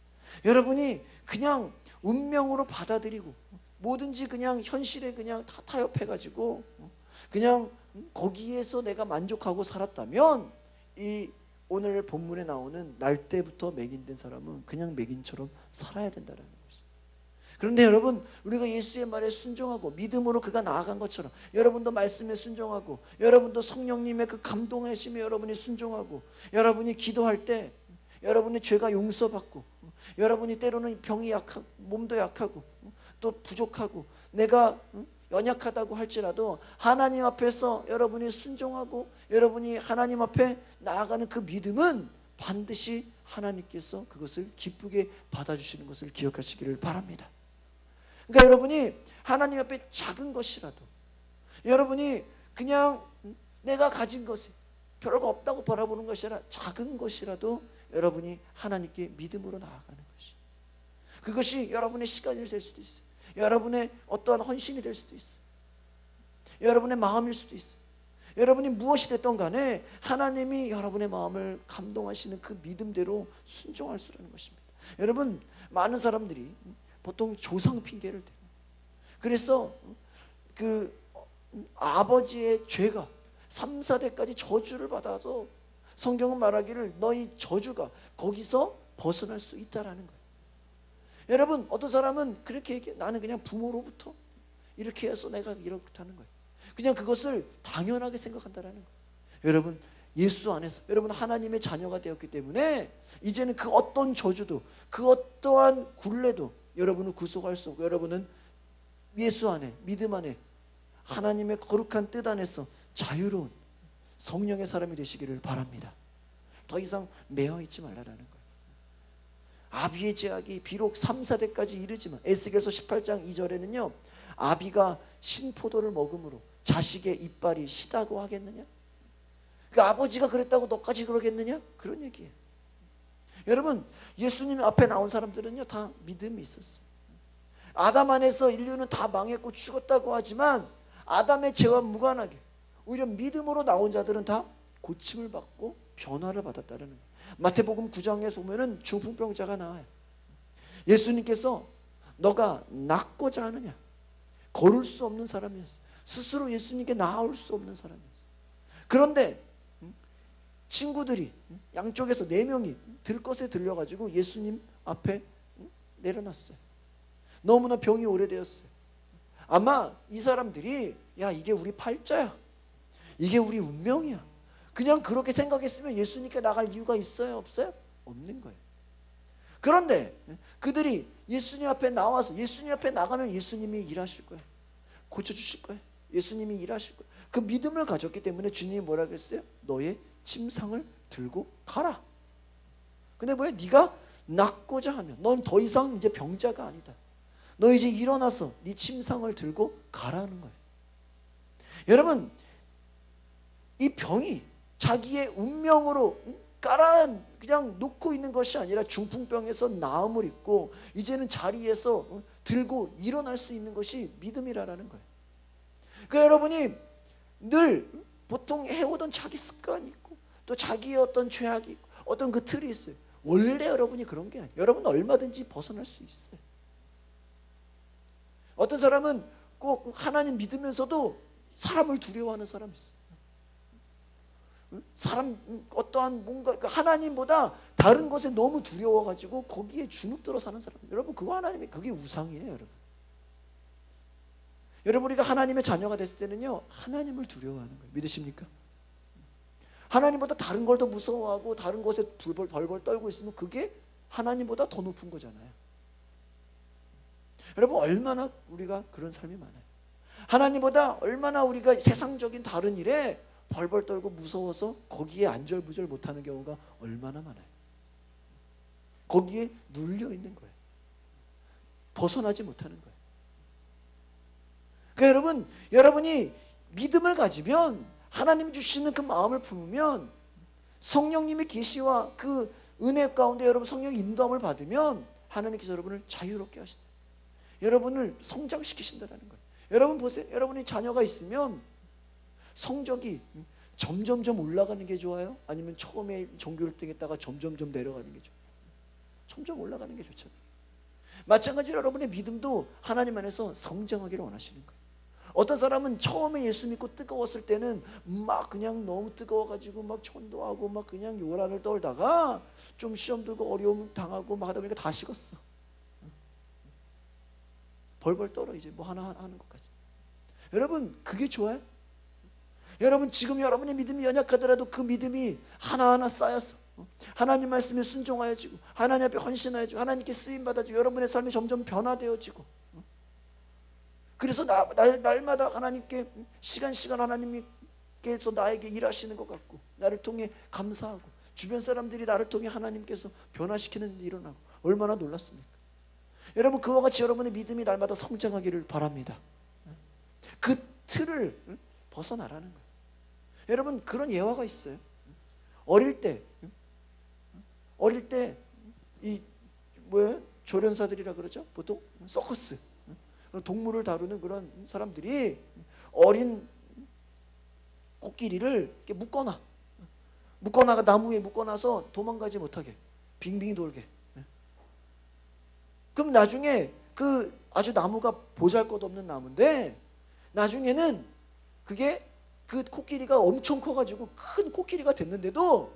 여러분이 그냥 운명으로 받아들이고 뭐든지 그냥 현실에 그냥 다 타협해가지고 그냥 거기에서 내가 만족하고 살았다면 이 오늘 본문에 나오는 날 때부터 맹인된 사람은 그냥 맹인처럼 살아야 된다는 것이죠. 그런데 여러분, 우리가 예수의 말에 순종하고 믿음으로 그가 나아간 것처럼 여러분도 말씀에 순종하고 여러분도 성령님의 그 감동하심에 여러분이 순종하고 여러분이 기도할 때 여러분의 죄가 용서받고 여러분이 때로는 병이 약하고 몸도 약하고 또 부족하고 내가 연약하다고 할지라도 하나님 앞에서 여러분이 순종하고 여러분이 하나님 앞에 나아가는 그 믿음은 반드시 하나님께서 그것을 기쁘게 받아주시는 것을 기억하시기를 바랍니다. 그러니까 여러분이 하나님 앞에 작은 것이라도 여러분이 그냥 내가 가진 것이 별거 없다고 바라보는 것이 아니라 작은 것이라도 여러분이 하나님께 믿음으로 나아가는 것이, 그것이 여러분의 시간이 될 수도 있어요. 여러분의 어떠한 헌신이 될 수도 있어요. 여러분의 마음일 수도 있어요. 여러분이 무엇이 됐던 간에 하나님이 여러분의 마음을 감동하시는 그 믿음대로 순종할 수라는 것입니다. 여러분, 많은 사람들이 보통 조상 핑계를 대요. 그래서 그 아버지의 죄가 3, 4대까지 저주를 받아서 성경은 말하기를 너희 저주가 거기서 벗어날 수 있다라는 거예요. 여러분, 어떤 사람은 그렇게 얘기해. 나는 그냥 부모로부터 이렇게 해서 내가 이렇다는 거예요. 그냥 그것을 당연하게 생각한다라는 거예요. 여러분, 예수 안에서 여러분 하나님의 자녀가 되었기 때문에 이제는 그 어떤 저주도 그 어떠한 굴레도 여러분을 구속할 수 없고 여러분은 예수 안에 믿음 안에 하나님의 거룩한 뜻 안에서 자유로운 성령의 사람이 되시기를 바랍니다. 더 이상 매어있지 말라라는 거예요. 아비의 제약이 비록 3, 4대까지 이르지만 에스겔서 18장 2절에는요 아비가 신포도를 먹음으로 자식의 이빨이 시다고 하겠느냐? 그 아버지가 그랬다고 너까지 그러겠느냐? 그런 얘기예요. 여러분, 예수님 앞에 나온 사람들은요 다 믿음이 있었어요. 아담 안에서 인류는 다 망했고 죽었다고 하지만 아담의 죄와 무관하게 오히려 믿음으로 나온 자들은 다 고침을 받고 변화를 받았다는 거예요. 마태복음 9장에 보면은 중풍병자가 나와요. 예수님께서 너가 낫고자 하느냐? 걸을 수 없는 사람이었어요. 스스로 예수님께 나아올 수 없는 사람이었어요. 그런데 친구들이 양쪽에서 4명이 들것에 들려가지고 예수님 앞에 내려놨어요. 너무나 병이 오래되었어요. 아마 이 사람들이 야 이게 우리 팔자야, 이게 우리 운명이야, 그냥 그렇게 생각했으면 예수님께 나갈 이유가 있어요? 없어요? 없는 거예요. 그런데 그들이 예수님 앞에 나와서 예수님 앞에 나가면 예수님이 일하실 거예요. 고쳐주실 거예요. 예수님이 일하실 거예요. 그 믿음을 가졌기 때문에 주님이 뭐라 그랬어요? 너의 침상을 들고 가라. 근데 뭐야? 네가 낫고자 하면 넌 더 이상 이제 병자가 아니다. 너 이제 일어나서 네 침상을 들고 가라는 거예요. 여러분, 이 병이 자기의 운명으로 그냥 놓고 있는 것이 아니라 중풍병에서 나음을 입고 이제는 자리에서 들고 일어날 수 있는 것이 믿음이라는 거예요. 그러니까 여러분이 늘 보통 해오던 자기 습관이 있고 또 자기의 어떤 죄악이 있고 어떤 그 틀이 있어요. 원래 여러분이 그런 게 아니에요. 여러분은 얼마든지 벗어날 수 있어요. 어떤 사람은 꼭 하나님 믿으면서도 사람을 두려워하는 사람이 있어요. 사람 어떠한 뭔가 하나님보다 다른 것에 너무 두려워가지고 거기에 주눅들어 사는 사람. 여러분 그거 하나님의 그게 우상이에요. 여러분 우리가 하나님의 자녀가 됐을 때는요 하나님을 두려워하는 거예요. 믿으십니까? 하나님보다 다른 걸 더 무서워하고 다른 것에 벌벌 떨고 있으면 그게 하나님보다 더 높은 거잖아요. 여러분 얼마나 우리가 그런 삶이 많아요. 하나님보다 얼마나 우리가 세상적인 다른 일에 벌벌 떨고 무서워서 거기에 안절부절 못하는 경우가 얼마나 많아요. 거기에 눌려 있는 거예요. 벗어나지 못하는 거예요. 그러니까 여러분, 여러분이 믿음을 가지면 하나님 주시는 그 마음을 품으면 성령님의 계시와 그 은혜 가운데 여러분 성령의 인도함을 받으면 하나님께서 여러분을 자유롭게 하신다. 여러분을 성장시키신다는 거예요. 여러분 보세요. 여러분이 자녀가 있으면 성적이 점점점 올라가는 게 좋아요? 아니면 처음에 전교 1등 했다가 점점점 내려가는 게 좋아요? 점점 올라가는 게 좋잖아요. 마찬가지로 여러분의 믿음도 하나님 안에서 성장하기를 원하시는 거예요. 어떤 사람은 처음에 예수 믿고 뜨거웠을 때는 막 그냥 너무 뜨거워가지고 막 전도하고 막 그냥 요란을 떨다가 좀 시험 들고 어려움 당하고 막 하다 보니까 다 식었어. 벌벌 떨어 이제 뭐 하나 하는 것까지. 여러분 그게 좋아요? 여러분 지금 여러분의 믿음이 연약하더라도 그 믿음이 하나하나 쌓여서 하나님 말씀에 순종하여지고 하나님 앞에 헌신하여지고 하나님께 쓰임받아지고 여러분의 삶이 점점 변화되어지고 그래서 날마다 하나님께 시간 하나님께서 나에게 일하시는 것 같고 나를 통해 감사하고 주변 사람들이 나를 통해 하나님께서 변화시키는 일이 일어나고 얼마나 놀랐습니까? 여러분 그와 같이 여러분의 믿음이 날마다 성장하기를 바랍니다. 그 틀을 벗어나라는 거예요. 여러분 그런 예화가 있어요. 어릴 때 이 뭐예요? 조련사들이라 그러죠. 보통 서커스 동물을 다루는 그런 사람들이 어린 코끼리를 이렇게 묶어놔가 나무에 묶어놔서 도망가지 못하게 빙빙 돌게. 그럼 나중에 그 아주 나무가 보잘것없는 나무인데 나중에는 그게 그 코끼리가 엄청 커가지고 큰 코끼리가 됐는데도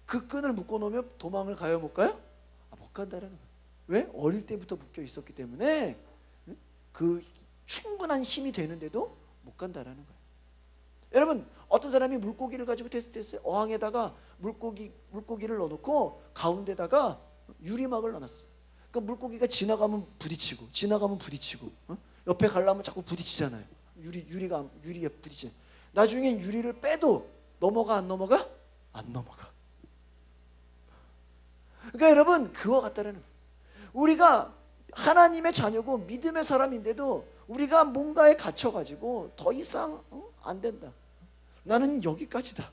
그 끈을 묶어놓으면 도망을 가요 못 가요? 못 간다는 거예요. 왜? 어릴 때부터 묶여 있었기 때문에 그 충분한 힘이 되는데도 못 간다는 거예요. 여러분 어떤 사람이 물고기를 가지고 테스트했어요. 어항에다가 물고기를 넣어놓고 가운데다가 유리막을 넣어놨어요. 그 물고기가 지나가면 부딪히고 옆에 가려면 자꾸 부딪히잖아요. 유리에 부딪혀. 나중에 유리를 빼도 넘어가 안 넘어가? 안 넘어가. 그러니까 여러분 그와 같다라는 거예요. 우리가 하나님의 자녀고 믿음의 사람인데도 우리가 뭔가에 갇혀가지고 더 이상 안 된다. 나는 여기까지다.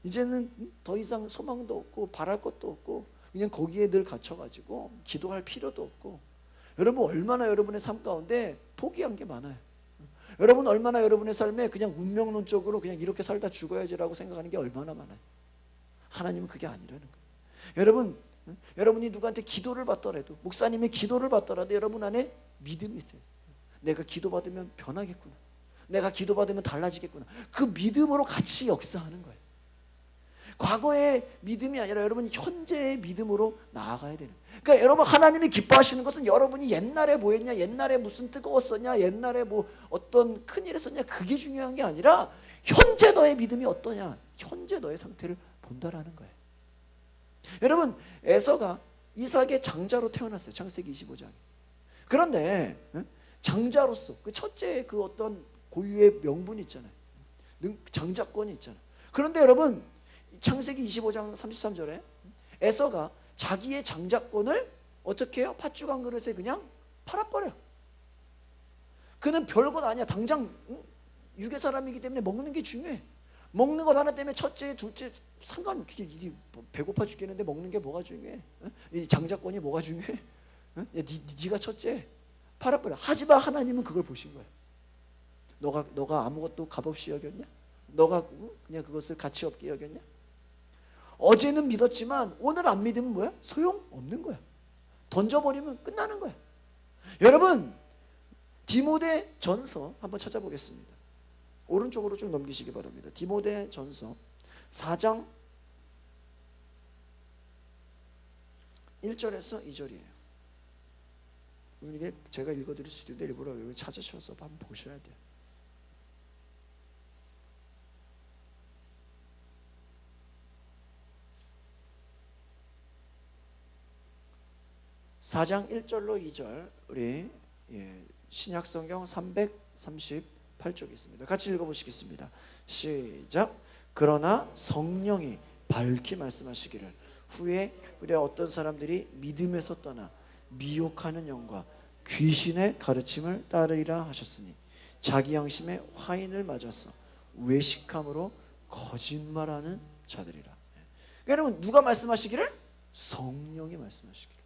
이제는 더 이상 소망도 없고 바랄 것도 없고 그냥 거기에 늘 갇혀가지고 기도할 필요도 없고. 여러분 얼마나 여러분의 삶 가운데 포기한 게 많아요. 여러분 얼마나 여러분의 삶에 그냥 운명론적으로 그냥 이렇게 살다 죽어야지라고 생각하는 게 얼마나 많아요. 하나님은 그게 아니라는 거예요. 여러분, 여러분이 누구한테 기도를 받더라도, 목사님의 기도를 받더라도 여러분 안에 믿음이 있어요. 내가 기도받으면 변하겠구나, 내가 기도받으면 달라지겠구나. 그 믿음으로 같이 역사하는 거예요. 과거의 믿음이 아니라 여러분이 현재의 믿음으로 나아가야 되는 거예요. 그러니까 여러분 하나님이 기뻐하시는 것은 여러분이 옛날에 뭐 했냐, 옛날에 무슨 뜨거웠었냐, 옛날에 뭐 어떤 큰일 했었냐, 그게 중요한 게 아니라 현재 너의 믿음이 어떠냐, 현재 너의 상태를 본다라는 거예요. 여러분 에서가 이삭의 장자로 태어났어요. 창세기 25장에. 그런데 장자로서 그 첫째 그 어떤 고유의 명분이 있잖아요. 장자권이 있잖아요. 그런데 여러분 창세기 25장 33절에 에서가 자기의 장자권을 어떻게 해요? 팥죽 한 그릇에 그냥 팔아버려. 그는 별것 아니야. 당장 유괴 사람이기 때문에 먹는 게 중요해. 먹는 것 하나 때문에 첫째, 둘째 상관없이 이게 배고파 죽겠는데 먹는 게 뭐가 중요해? 이 장자권이 뭐가 중요해? 네가 첫째 팔아버려. 하지만 하나님은 그걸 보신 거야. 너가 아무것도 값없이 여겼냐? 너가 그냥 그것을 가치 없게 여겼냐? 어제는 믿었지만 오늘 안 믿으면 뭐야? 소용없는 거야. 던져버리면 끝나는 거야. 여러분 디모데 전서 한번 찾아보겠습니다. 오른쪽으로 쭉 넘기시기 바랍니다. 디모데 전서 4장 1절에서 2절이에요. 이게 제가 읽어드릴 수도 있는데 일부러 여기 찾으셔서 한번 보셔야 돼요. (4장) 1절로 2절 우리 신약성경 338쪽에 있습니다. 같이 읽어보시겠습니다. 시작. 그러나 성령이 밝히 말씀하시기를 후에 우리 어떤 사람들이 믿음에서 떠나 미혹하는 영과 귀신의 가르침을 따르리라 하셨으니 자기 양심에 화인을 맞아서 외식함으로 거짓말하는 자들이라. 그러니까 여러분 누가 말씀하시기를? 성령이 말씀하시기를.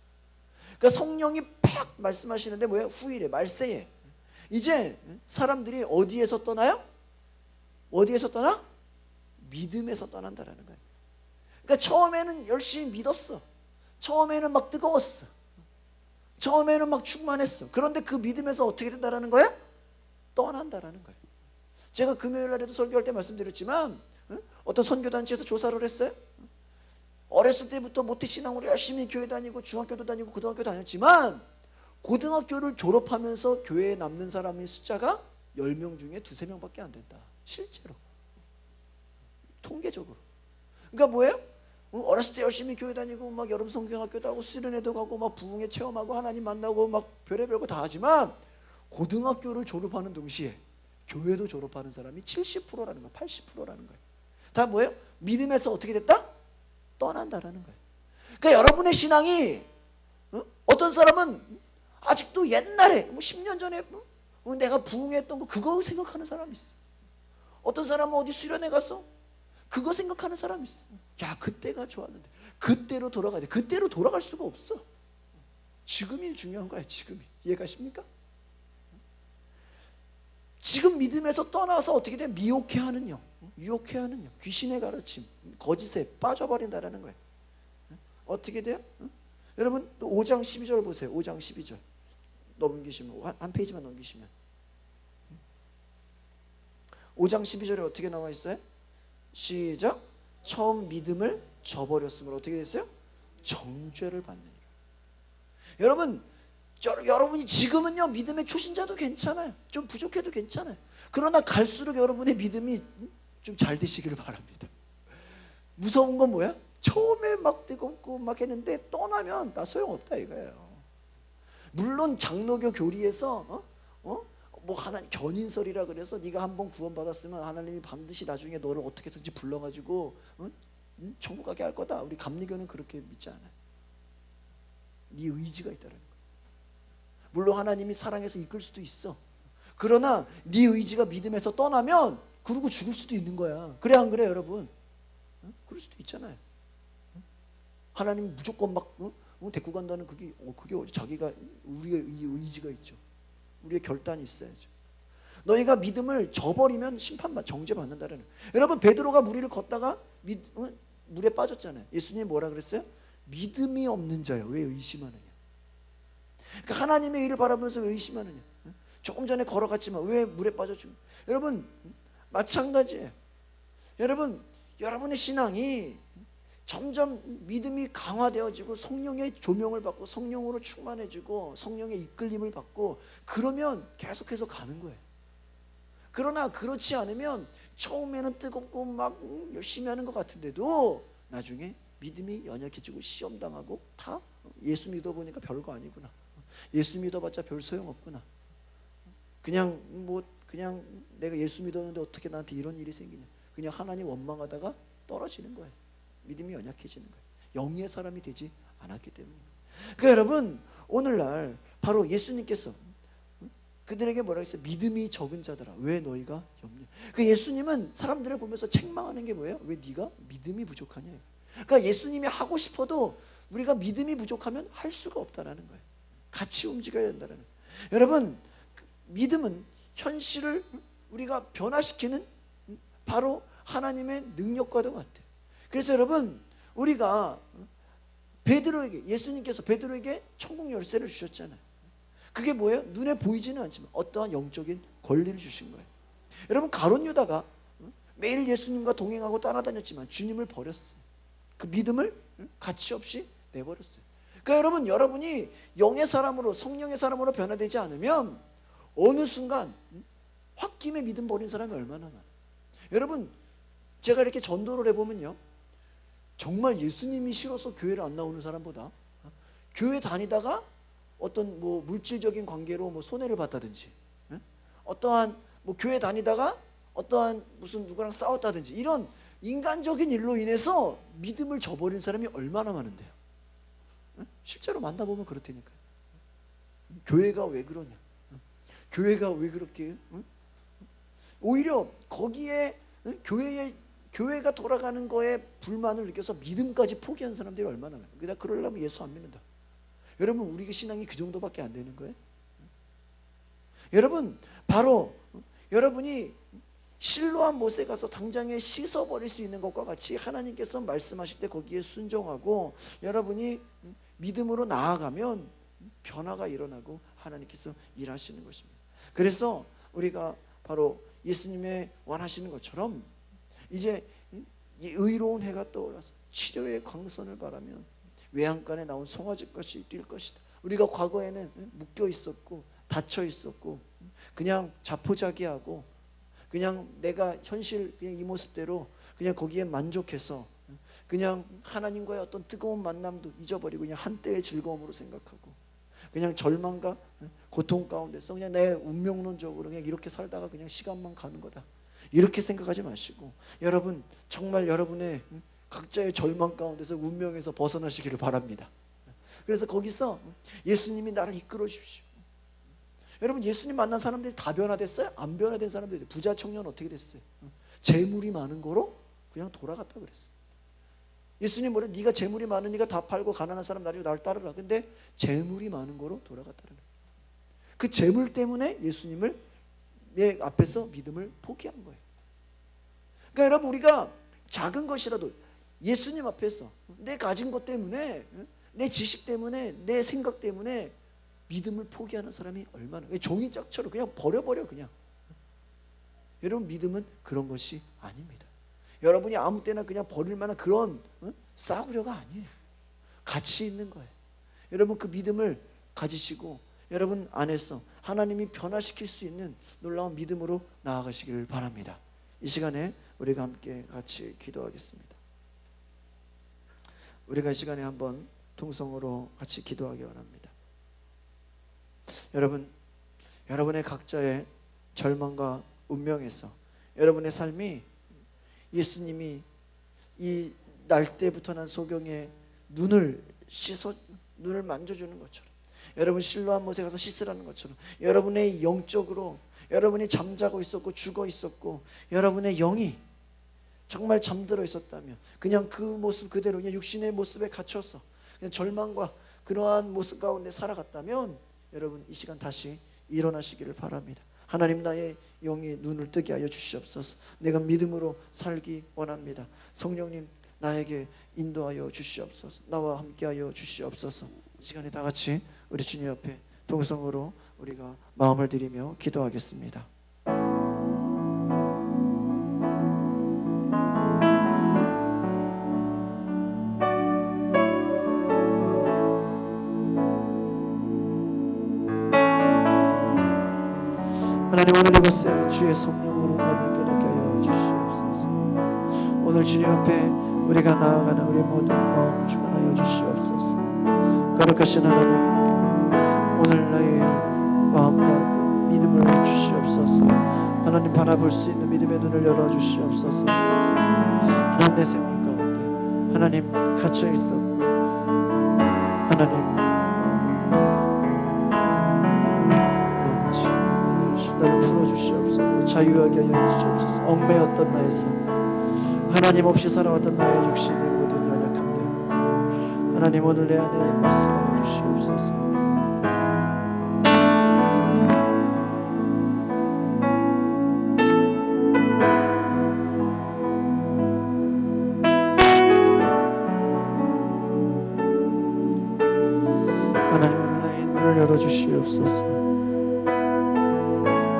그러니까 성령이 팍 말씀하시는데 뭐예요? 후일에 말세에 이제 사람들이 어디에서 떠나요? 어디에서 떠나? 믿음에서 떠난다라는 거예요. 그러니까 처음에는 열심히 믿었어. 처음에는 막 뜨거웠어. 처음에는 막 충만했어. 그런데 그 믿음에서 어떻게 된다라는 거예요? 떠난다라는 거예요. 제가 금요일 날에도 설교할 때 말씀드렸지만 어떤 선교단체에서 조사를 했어요. 어렸을 때부터 모태신앙으로 열심히 교회 다니고 중학교도 다니고 고등학교 다녔지만 고등학교를 졸업하면서 교회에 남는 사람의 숫자가 10명 중에 2~3명밖에 안 된다. 실제로 통계적으로. 그러니까 뭐예요? 어렸을 때 열심히 교회 다니고 막 여름 성경학교도 하고 수련회도 가고 막 부흥회 체험하고 하나님 만나고 막 별의별 거 다 하지만 고등학교를 졸업하는 동시에 교회도 졸업하는 사람이 70%라는 거예요. 80%라는 거예요. 다 뭐예요? 믿음에서 어떻게 됐다? 떠난다라는 거예요. 그러니까 여러분의 신앙이 어떤 사람은 아직도 옛날에 뭐 10년 전에 내가 부흥했던 거 그거 생각하는 사람이 있어. 어떤 사람은 어디 수련회 갔어? 그거 생각하는 사람이 있어. 야 그때가 좋았는데 그때로 돌아가야 돼. 그때로 돌아갈 수가 없어. 지금이 중요한 거야. 지금이. 이해가십니까? 지금 믿음에서 떠나서 어떻게 돼? 미혹해하는 영, 유혹해하는 영, 귀신의 가르침, 거짓에 빠져버린다라는 거예요. 어떻게 돼요? 여러분 5장 12절 보세요. 5장 12절 넘기시면 한 페이지만 넘기시면 5장 12절에 어떻게 나와 있어요? 시작. 처음 믿음을 저버렸으므로 어떻게 됐어요? 정죄를 받느니라. 여러분이 지금은요 믿음의 초신자도 괜찮아요. 좀 부족해도 괜찮아요. 그러나 갈수록 여러분의 믿음이 좀 잘 되시기를 바랍니다. 무서운 건 뭐야? 처음에 막 뜨겁고 막 했는데 떠나면 다 소용없다 이거예요. 물론 장로교 교리에서 뭐 하나님 견인설이라 그래서 네가 한번 구원받았으면 하나님이 반드시 나중에 너를 어떻게든지 불러가지고 천국 가게 할 거다. 우리 감리교는 그렇게 믿지 않아요. 네 의지가 있다는 거예요. 물론 하나님이 사랑해서 이끌 수도 있어. 그러나 네 의지가 믿음에서 떠나면 그러고 죽을 수도 있는 거야. 그래 안 그래 여러분? 그럴 수도 있잖아요. 하나님 무조건 막 데리고 간다는 그게 자기가 우리의 의지가 있죠. 우리의 결단이 있어야죠. 너희가 믿음을 저버리면 정죄받는다라는. 여러분 베드로가 무리를 걷다가 물에 빠졌잖아요. 예수님이 뭐라 그랬어요? 믿음이 없는 자요 왜 의심하느냐. 그러니까 하나님의 일을 바라보면서 왜 의심하느냐. 조금 전에 걸어갔지만 왜 물에 빠져 죽는. 여러분 마찬가지예요. 여러분의 신앙이 점점 믿음이 강화되어지고 성령의 조명을 받고 성령으로 충만해지고 성령의 이끌림을 받고 그러면 계속해서 가는 거예요. 그러나 그렇지 않으면 처음에는 뜨겁고 막 열심히 하는 것 같은데도 나중에 믿음이 연약해지고 시험당하고 다 예수 믿어보니까 별거 아니구나. 예수 믿어봤자 별 소용없구나. 그냥 내가 예수 믿었는데 어떻게 나한테 이런 일이 생기냐. 그냥 하나님 원망하다가 떨어지는 거예요. 믿음이 연약해지는 거예요. 영의 사람이 되지 않았기 때문입니다. 그러니까 여러분 오늘날 바로 예수님께서 그들에게 뭐라 했어요? 믿음이 적은 자들아 왜 너희가 염려. 그 예수님은 사람들을 보면서 책망하는 게 뭐예요? 왜 네가 믿음이 부족하냐. 그러니까 예수님이 하고 싶어도 우리가 믿음이 부족하면 할 수가 없다라는 거예요. 같이 움직여야 된다는 거예요. 여러분 믿음은 현실을 우리가 변화시키는 바로 하나님의 능력과도 같아요. 그래서 여러분 우리가 예수님께서 베드로에게 천국 열쇠를 주셨잖아요. 그게 뭐예요? 눈에 보이지는 않지만 어떠한 영적인 권리를 주신 거예요. 여러분 가룟 유다가 매일 예수님과 동행하고 따라다녔지만 주님을 버렸어요. 그 믿음을 가치 없이 내버렸어요. 그러니까 여러분 여러분이 영의 사람으로 성령의 사람으로 변화되지 않으면 어느 순간 홧김에 믿음 버린 사람이 얼마나 많아요. 여러분 제가 이렇게 전도를 해보면요 정말 예수님이 싫어서 교회를 안 나오는 사람보다 교회 다니다가 어떤 물질적인 관계로 손해를 봤다든지 어떠한 교회 다니다가 어떠한 무슨 누구랑 싸웠다든지 이런 인간적인 일로 인해서 믿음을 저버린 사람이 얼마나 많은데요. 실제로 만나보면 그렇다니까요. 교회가 왜 그러냐, 교회가 왜 그렇게 오히려 거기에 교회가 돌아가는 거에 불만을 느껴서 믿음까지 포기한 사람들이 얼마나 많아요. 그냥 그러려면 예수 안 믿는다. 여러분 우리 신앙이 그 정도밖에 안 되는 거예요? 여러분 바로 여러분이 실로암 못에 가서 당장에 씻어버릴 수 있는 것과 같이 하나님께서 말씀하실 때 거기에 순종하고 여러분이 믿음으로 나아가면 변화가 일어나고 하나님께서 일하시는 것입니다. 그래서 우리가 바로 예수님의 원하시는 것처럼 이제 의로운 해가 떠올라서 치료의 광선을 바라면 외양간에 나온 송아지같이 뛸 것이다. 우리가 과거에는 묶여 있었고 닫혀 있었고 그냥 자포자기하고 그냥 내가 현실 그냥 이 모습대로 그냥 거기에 만족해서 그냥 하나님과의 어떤 뜨거운 만남도 잊어버리고 그냥 한때의 즐거움으로 생각하고 그냥 절망과 고통 가운데서 그냥 내 운명론적으로 그냥 이렇게 살다가 그냥 시간만 가는 거다. 이렇게 생각하지 마시고 여러분 정말 여러분의 각자의 절망 가운데서 운명에서 벗어나시기를 바랍니다. 그래서 거기서 예수님이 나를 이끌어 주십시오. 여러분 예수님 만난 사람들이 다 변화됐어요? 안 변화된 사람들이 부자 청년 어떻게 됐어요? 재물이 많은 거로 그냥 돌아갔다 그랬어요. 예수님 뭐래? 네가 재물이 많으니까 다 팔고 가난한 사람 나를 따르라. 근데 재물이 많은 거로 돌아갔다는 거예요. 그 재물 때문에 예수님을 내 앞에서 믿음을 포기한 거예요. 그러니까 여러분 우리가 작은 것이라도 예수님 앞에서 내 가진 것 때문에 내 지식 때문에 내 생각 때문에 믿음을 포기하는 사람이 얼마나 종이짝처럼 그냥 버려버려 그냥. 여러분 믿음은 그런 것이 아닙니다. 여러분이 아무 때나 그냥 버릴 만한 그런 싸구려가 아니에요. 가치 있는 거예요. 여러분 그 믿음을 가지시고 여러분 안에서 하나님이 변화시킬 수 있는 놀라운 믿음으로 나아가시기를 바랍니다. 이 시간에 우리가 함께 같이 기도하겠습니다. 우리가 이 시간에 한번 통성으로 같이 기도하기 원합니다. 여러분, 여러분의 각자의 절망과 운명에서 여러분의 삶이 예수님이 이 날때부터 난 소경의 눈을 만져주는 것처럼 여러분 실로암 못에 가서 씻으라는 것처럼 여러분의 영적으로 여러분이 잠자고 있었고 죽어 있었고 여러분의 영이 정말 잠들어 있었다면 그냥 그 모습 그대로 그냥 육신의 모습에 갇혀서 그냥 절망과 그러한 모습 가운데 살아갔다면 여러분 이 시간 다시 일어나시기를 바랍니다. 하나님 나의 영이 눈을 뜨게 하여 주시옵소서. 내가 믿음으로 살기 원합니다. 성령님 나에게 인도하여 주시옵소서. 나와 함께하여 주시옵소서. 이 시간에 다 같이 우리 주님 앞에 동성으로 우리가 마음을 드리며 기도하겠습니다. 하나님 오늘 이곳에 주의 성령으로 나를 깨닫게 하여 주시옵소서. 오늘 주님 앞에 우리가 나아가는 우리 모든 마음 주관하여 주시옵소서. 거룩하신 하나님 오늘 나의 마음과 믿음을 주시옵소서. 하나님 바라볼 수 있는 믿음의 눈을 열어주시옵소서. 하나님 내 생활 가운데 하나님 갇혀 있었고 하나님 나를 풀어주시옵소서. 자유하게 하여 주시옵소서. 얽매였던 나의 삶 하나님 없이 살아왔던 나의 육신의 모든 연약함들 하나님 오늘 내 안에 말씀하여 주시옵소서. 하나님 오늘 나의 눈을 열어주시옵소서.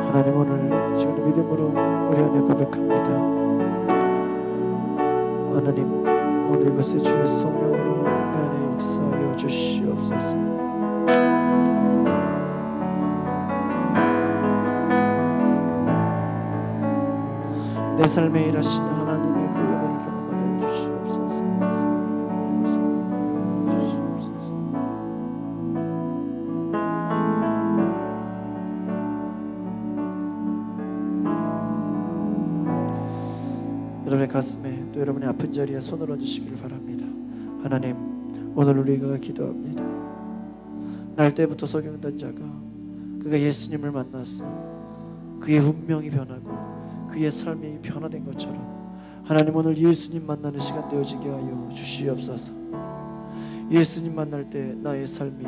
하나님 오늘 지금 믿음으로 우리 안에 고백합니다. 하나님 오늘 이것에 주의 성령으로 내 안에 역사하여 주시옵소서. 내 삶에 일하시는 하나님의 그 은혜를 경험하게 하여 주시옵소서. 여러분의 가슴에 또 여러분의 아픈 자리에 손을 얹으시기를 바랍니다. 하나님 오늘 우리가 기도합니다. 날 때부터 소경된 자가 그가 예수님을 만나서 그의 운명이 변하고 그의 삶이 변화된 것처럼 하나님 오늘 예수님 만나는 시간 되어지게 하여 주시옵소서. 예수님 만날 때 나의 삶이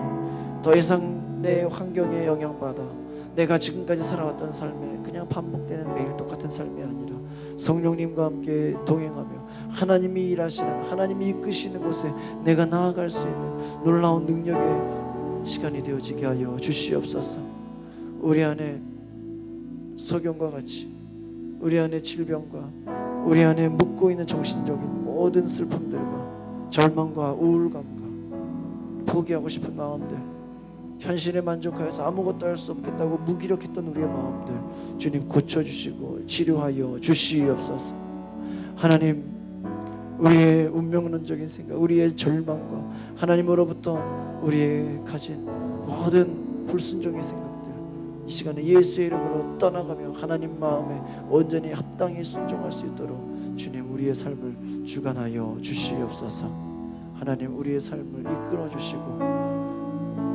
더 이상 내 환경에 영향받아 내가 지금까지 살아왔던 삶에 그냥 반복되는 매일 똑같은 삶이 아니라 성령님과 함께 동행하며 하나님이 일하시는 하나님이 이끄시는 곳에 내가 나아갈 수 있는 놀라운 능력의 시간이 되어지게 하여 주시옵소서. 우리 안에 소경과 같이 우리 안에 질병과 우리 안에 묻고 있는 정신적인 모든 슬픔들과 절망과 우울감과 포기하고 싶은 마음들 현실에 만족하여서 아무것도 할 수 없겠다고 무기력했던 우리의 마음들 주님 고쳐주시고 치료하여 주시옵소서. 하나님 우리의 운명론적인 생각 우리의 절망과 하나님으로부터 우리의 가진 모든 불순종의 생각들 이 시간에 예수의 이름으로 떠나가며 하나님 마음에 온전히 합당히 순종할 수 있도록 주님 우리의 삶을 주관하여 주시옵소서. 하나님 우리의 삶을 이끌어 주시고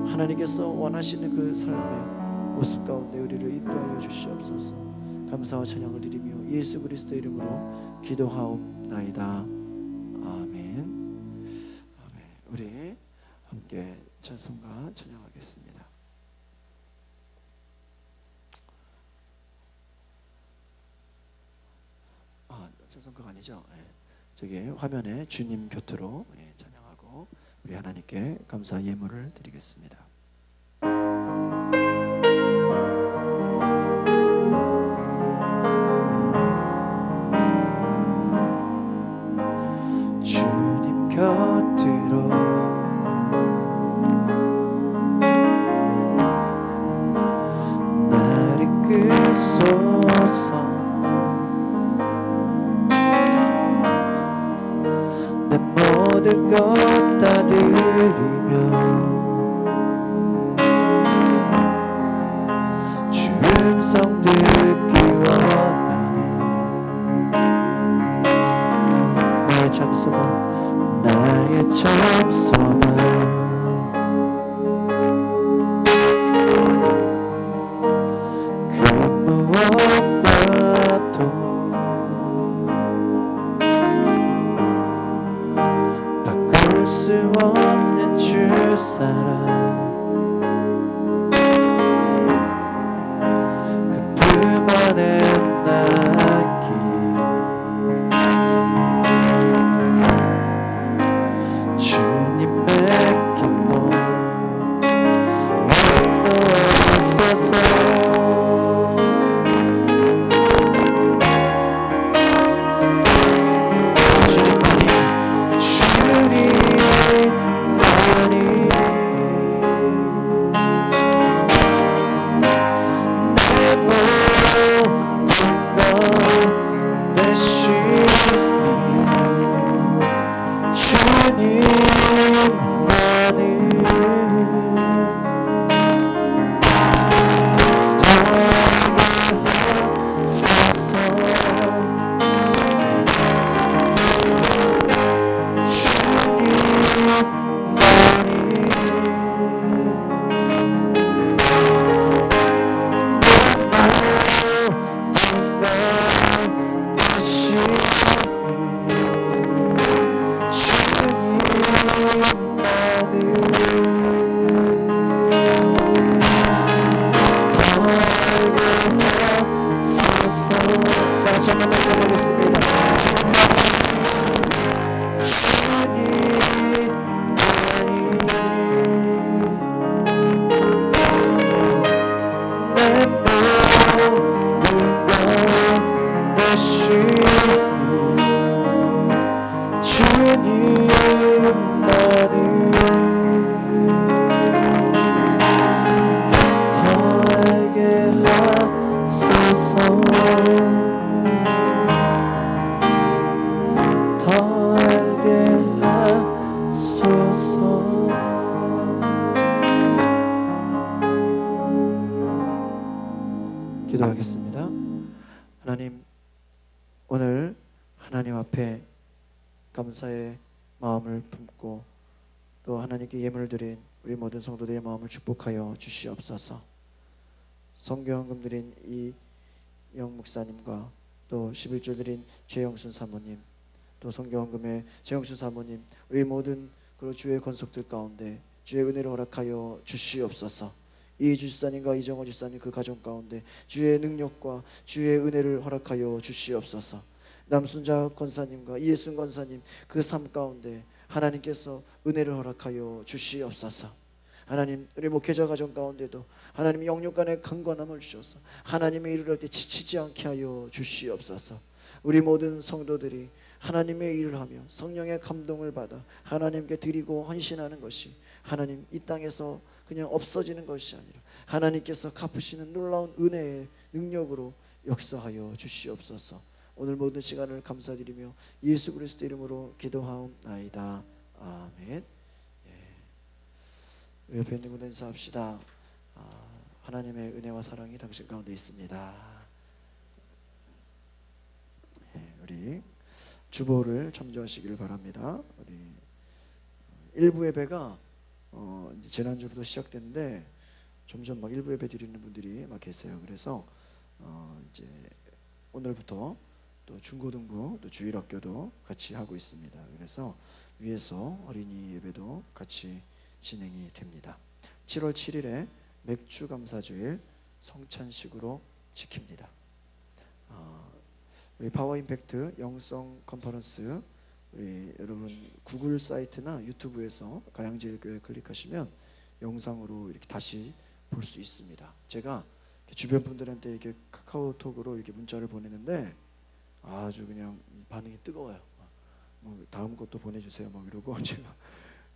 하나님께서 원하시는 그 삶의 모습 가운데 우리를 인도하여 주시옵소서. 감사와 찬양을 드리며 예수 그리스도 이름으로 기도하옵나이다. 아멘. 아멘. 우리 함께 찬송가 찬양하겠습니다. 찬송가가 아니죠. 저기 화면에 주님 곁으로 찬양하고 우리 하나님께 감사 예물을 드리겠습니다. 주님 곁으로 날 이끄소서. 내 모든 것 다 드리며 주 음성 듣기 원하네. 나의 참소만 나의 참소만 기도하겠습니다. 하나님, 오늘 하나님 앞에 감사의 마음을 품고 또 하나님께 예물을 드린 우리 모든 성도들의 마음을 축복하여 주시옵소서. 성경헌금 드린 이영 목사님과 또 11조 드린 최영순 사모님, 또 성경헌금의 최영순 사모님, 우리 모든 그 주의 권속들 가운데 주의 은혜를 허락하여 주시옵소서. 이주 집사님과 이정호 집사님 그 가정 가운데 주의 능력과 주의 은혜를 허락하여 주시옵소서. 남순자 권사님과 이예순 권사님 그 삶 가운데 하나님께서 은혜를 허락하여 주시옵소서. 하나님, 우리 목회자 가정 가운데도 하나님 영육 간의 강건함을 주셔서 하나님의 일을 할 때 지치지 않게 하여 주시옵소서. 우리 모든 성도들이 하나님의 일을 하며 성령의 감동을 받아 하나님께 드리고 헌신하는 것이 하나님 이 땅에서 그냥 없어지는 것이 아니라 하나님께서 갚으시는 놀라운 은혜의 능력으로 역사하여 주시옵소서. 오늘 모든 시간을 감사드리며 예수 그리스도 이름으로 기도하옵나이다. 아멘. 우리 옆에 있는 분들 인사합시다. 하나님의 은혜와 사랑이 당신 가운데 있습니다. 우리 주보를 참조하시기를 바랍니다. 우리 일부 예배가 이제 지난주부터 시작됐는데 점점 막 일부 예배 드리는 분들이 막 계세요. 그래서 이제 오늘부터 또 중고등부 또 주일학교도 같이 하고 있습니다. 그래서 위에서 어린이 예배도 같이 진행이 됩니다. 7월 7일에 맥주 감사주일 성찬식으로 지킵니다. 우리 파워 임팩트 영성 컨퍼런스 우리 여러분 구글 사이트나 유튜브에서 가양제일교회 클릭하시면 영상으로 이렇게 다시 볼 수 있습니다. 제가 주변 분들한테 이렇게 카카오톡으로 이렇게 문자를 보내는데 아주 그냥 반응이 뜨거워요. 뭐 다음 것도 보내주세요. 막 이러고 제가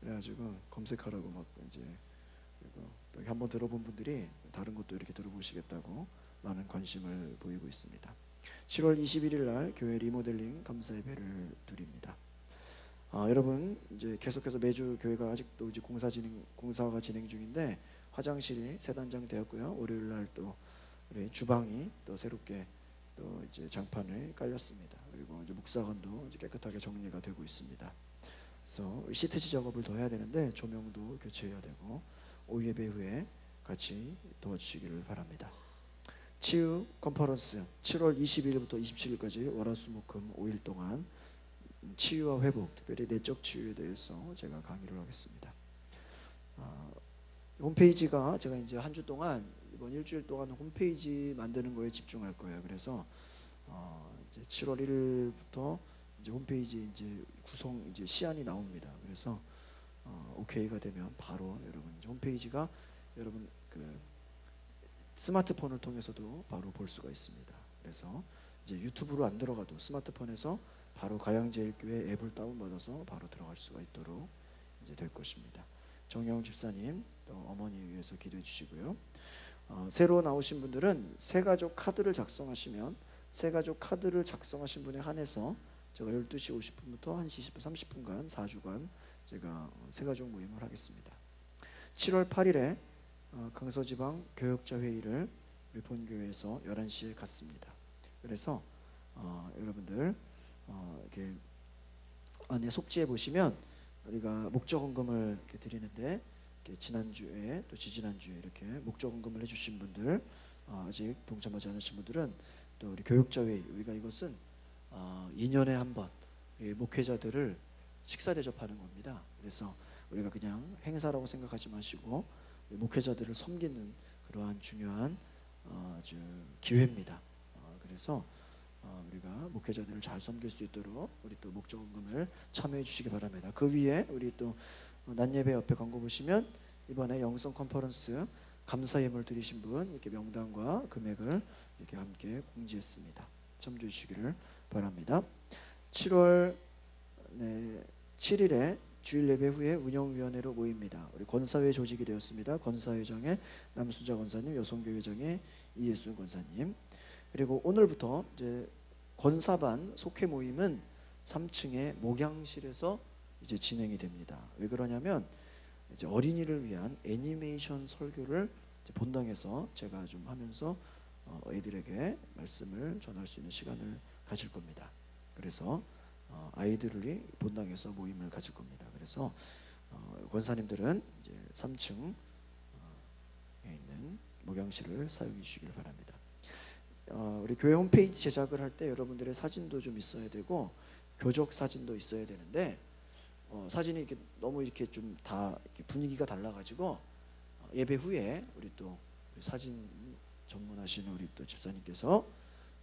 그래가지고 검색하라고 막 이제 또 한번 들어본 분들이 다른 것도 이렇게 들어보시겠다고 많은 관심을 보이고 있습니다. 7월 21일 날 교회 리모델링 감사 예배를 드립니다. 여러분 이제 계속해서 매주 교회가 아직도 이제 공사가 진행 중인데 화장실이 새 단장 되었고요. 월요일 날 또 우리 주방이 또 새롭게 또 이제 장판을 깔렸습니다. 그리고 이제 목사관도 이제 깨끗하게 정리가 되고 있습니다. 그래서 시트지 작업을 더 해야 되는데 조명도 교체해야 되고 오후 예배 후에 같이 도와주시기를 바랍니다. 치유 컨퍼런스 7월 22일부터 27일까지 월화수목금 5일 동안 치유와 회복, 특별히 내적 치유에 대해서 제가 강의를 하겠습니다. 홈페이지가 제가 이제 한 주 동안 이번 일주일 동안 홈페이지 만드는 거에 집중할 거예요. 그래서 이제 7월 1일부터 이제 홈페이지 이제 구성 이제 시안이 나옵니다. 그래서 오케이가 되면 바로 여러분 이제 홈페이지가 여러분 그 스마트폰을 통해서도 바로 볼 수가 있습니다. 그래서 이제 유튜브로 안 들어가도 스마트폰에서 바로 가양제일교회 앱을 다운받아서 바로 들어갈 수가 있도록 이제 될 것입니다. 정영 집사님 또 어머니 위해서 기도해 주시고요. 새로 나오신 분들은 새가족 카드를 작성하시면 새가족 카드를 작성하신 분에 한해서 제가 12시 50분부터 1시 20분 30분간 4주간 제가 새가족 모임을 하겠습니다. 7월 8일에 강서지방 교역자 회의를 우리 본교회에서 11시에 갖습니다. 그래서 여러분들 이렇게 안에 속지에 보시면 우리가 목적헌금을 이렇게 드리는데, 이렇게 지난주에 또 지지난주에 이렇게 목적헌금을 해주신 분들, 아직 동참하지 않으신 분들은 또 우리 교역자 회의, 우리가 이것은 2년에 한 번 목회자들을 식사 대접하는 겁니다. 그래서 우리가 그냥 행사라고 생각하지 마시고 목회자들을 섬기는 그러한 중요한 아주 기회입니다. 그래서 우리가 목회자들을 잘 섬길 수 있도록 우리 또 목적헌금을 참여해 주시기 바랍니다. 그 위에 우리 또 낮예배 옆에 광고 보시면 이번에 영성 컨퍼런스 감사 예물 드리신 분 이렇게 명단과 금액을 이렇게 함께 공지했습니다. 참조해 주시기를 바랍니다. 7월 7일에 주일 예배 후에 운영위원회로 모입니다. 우리 권사회 조직이 되었습니다. 권사회장의 남수자 권사님, 여성교회장의 이예순 권사님. 그리고 오늘부터 이제 권사반 속회 모임은 3층의 목양실에서 이제 진행이 됩니다. 왜 그러냐면 이제 어린이를 위한 애니메이션 설교를 이제 본당에서 제가 좀 하면서 애들에게 말씀을 전할 수 있는 시간을 가질 겁니다. 그래서 아이들이 본당에서 모임을 가질 겁니다. 그래서 권사님들은 이제 3층에 있는 목양실을 사용해 주시길 바랍니다. 우리 교회 홈페이지 제작을 할 때 여러분들의 사진도 좀 있어야 되고 교적 사진도 있어야 되는데 사진이 이렇게 너무 이렇게 좀 다 분위기가 달라가지고 예배 후에 우리 또 사진 전문하시는 우리 또 집사님께서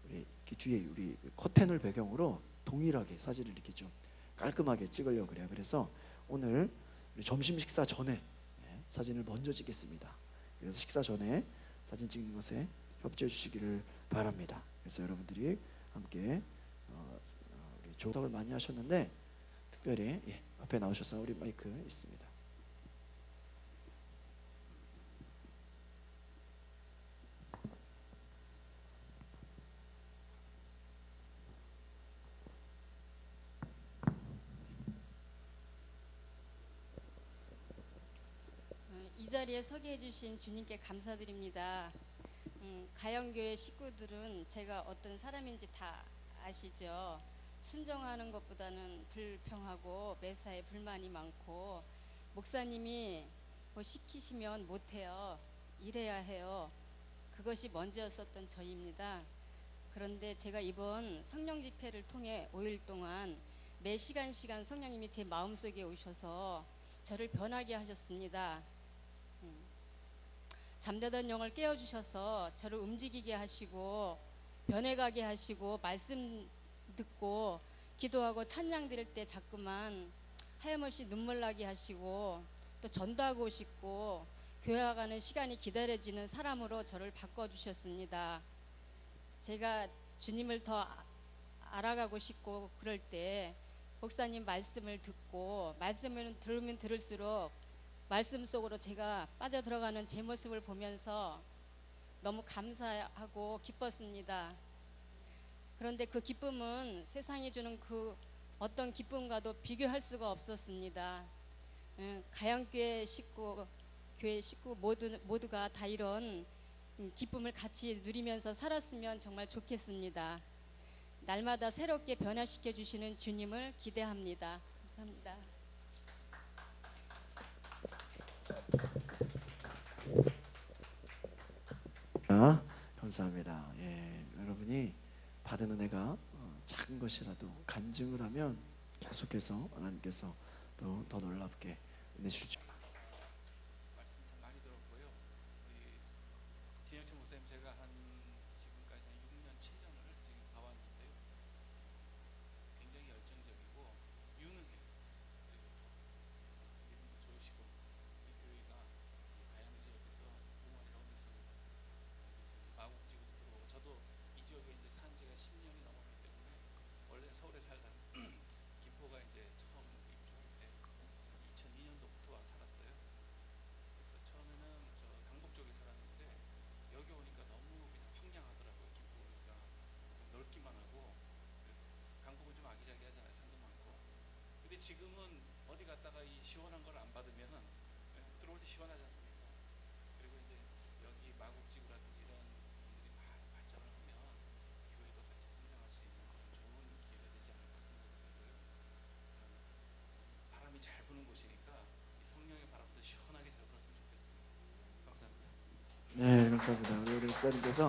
우리 이렇게 뒤에 우리 커튼을 배경으로 동일하게 사진을 이렇게 좀 깔끔하게 찍으려고 그래요. 그래서 오늘 우리 점심 식사 전에 사진을 먼저 찍겠습니다. 그래서 식사 전에 사진 찍는 것에 협조해 주시기를 바랍니다. 그래서 여러분들이 함께 우리 조석을 많이 하셨는데 특별히 앞에 나오셔서 우리 마이크 있습니다. 이 자리에 서게 해주신 주님께 감사드립니다. 가영교회 식구들은 제가 어떤 사람인지 다 아시죠? 순종하는 것보다는 불평하고 매사에 불만이 많고 목사님이 뭐 시키시면 못해요. 일해야 해요. 그것이 먼저였었던 저입니다. 그런데 제가 이번 성령 집회를 통해 5일 동안 매 시간 성령님이 제 마음속에 오셔서 저를 변하게 하셨습니다. 잠자던 영을 깨워주셔서 저를 움직이게 하시고 변해가게 하시고 말씀 듣고 기도하고 찬양 드릴 때 자꾸만 하염없이 눈물 나게 하시고 또 전도하고 싶고 교회 가는 시간이 기다려지는 사람으로 저를 바꿔주셨습니다. 제가 주님을 더 알아가고 싶고 그럴 때 목사님 말씀을 듣고 말씀을 들으면 들을수록 말씀 속으로 제가 빠져들어가는 제 모습을 보면서 너무 감사하고 기뻤습니다. 그런데 그 기쁨은 세상이 주는 그 어떤 기쁨과도 비교할 수가 없었습니다. 가양교회 식구, 교회 식구 모두가 다 이런 기쁨을 같이 누리면서 살았으면 정말 좋겠습니다. 날마다 새롭게 변화시켜 주시는 주님을 기대합니다. 감사합니다. 감사합니다. 여러분이 받은 은혜가 작은 것이라도 간증을 하면 계속해서 하나님께서 또 더 놀랍게 은혜 주시죠. 말씀 참 많이 들었고요. 우리 진영철 목사님 제가 한 지금까지 한 6년 7년을 지금 봐왔는데요. 굉장히 열정적이고 유능해요. 그리고 이름도 좋으시고 이 교회가 가양 지역에서 응원을 얻었습니다. 그래서 마곡 지구도 들어오고 저도 이 지역에 이제 산 지가 10년이 넘었기 때문에 원래 서울에 살다가 김포가 이제 처음 입주할 때 2002년도부터 와 살았습니다. 지금은 어디 갔다가 이 시원한 걸 안 받으면은 들어올 때 시원하지 않습니까? 그리고 이제 여기 마곡지구라든지 이런 분들이 많이 발전을 하면 교회도 같이 성장할 수 있는 그런 좋은 기회가 되지 않을까 생각이 들고요. 바람이 잘 부는 곳이니까 이 성령의 바람도 시원하게 잘 불었으면 좋겠습니다. 감사합니다. 네, 감사합니다. 우리 목사님께서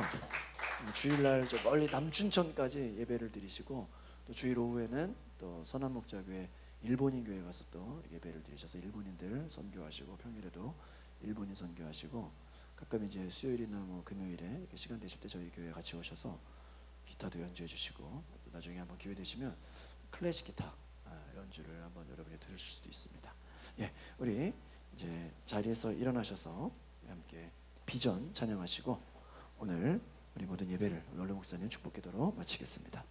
주일날 저 멀리 남춘천까지 예배를 드리시고 또 주일 오후에는 또 선한목자교회 일본인 교회 가서 또 예배를 드리셔서 일본인들 선교하시고 평일에도 일본인 선교하시고 가끔 이제 수요일이나 뭐 금요일에 이렇게 시간 되실 때 저희 교회 같이 오셔서 기타도 연주해 주시고 또 나중에 한번 기회 되시면 클래식 기타 연주를 한번 여러분이 들으실 수도 있습니다. 예, 우리 이제 자리에서 일어나셔서 함께 비전 찬양하시고 오늘 우리 모든 예배를 원로 목사님 축복 기도로 마치겠습니다.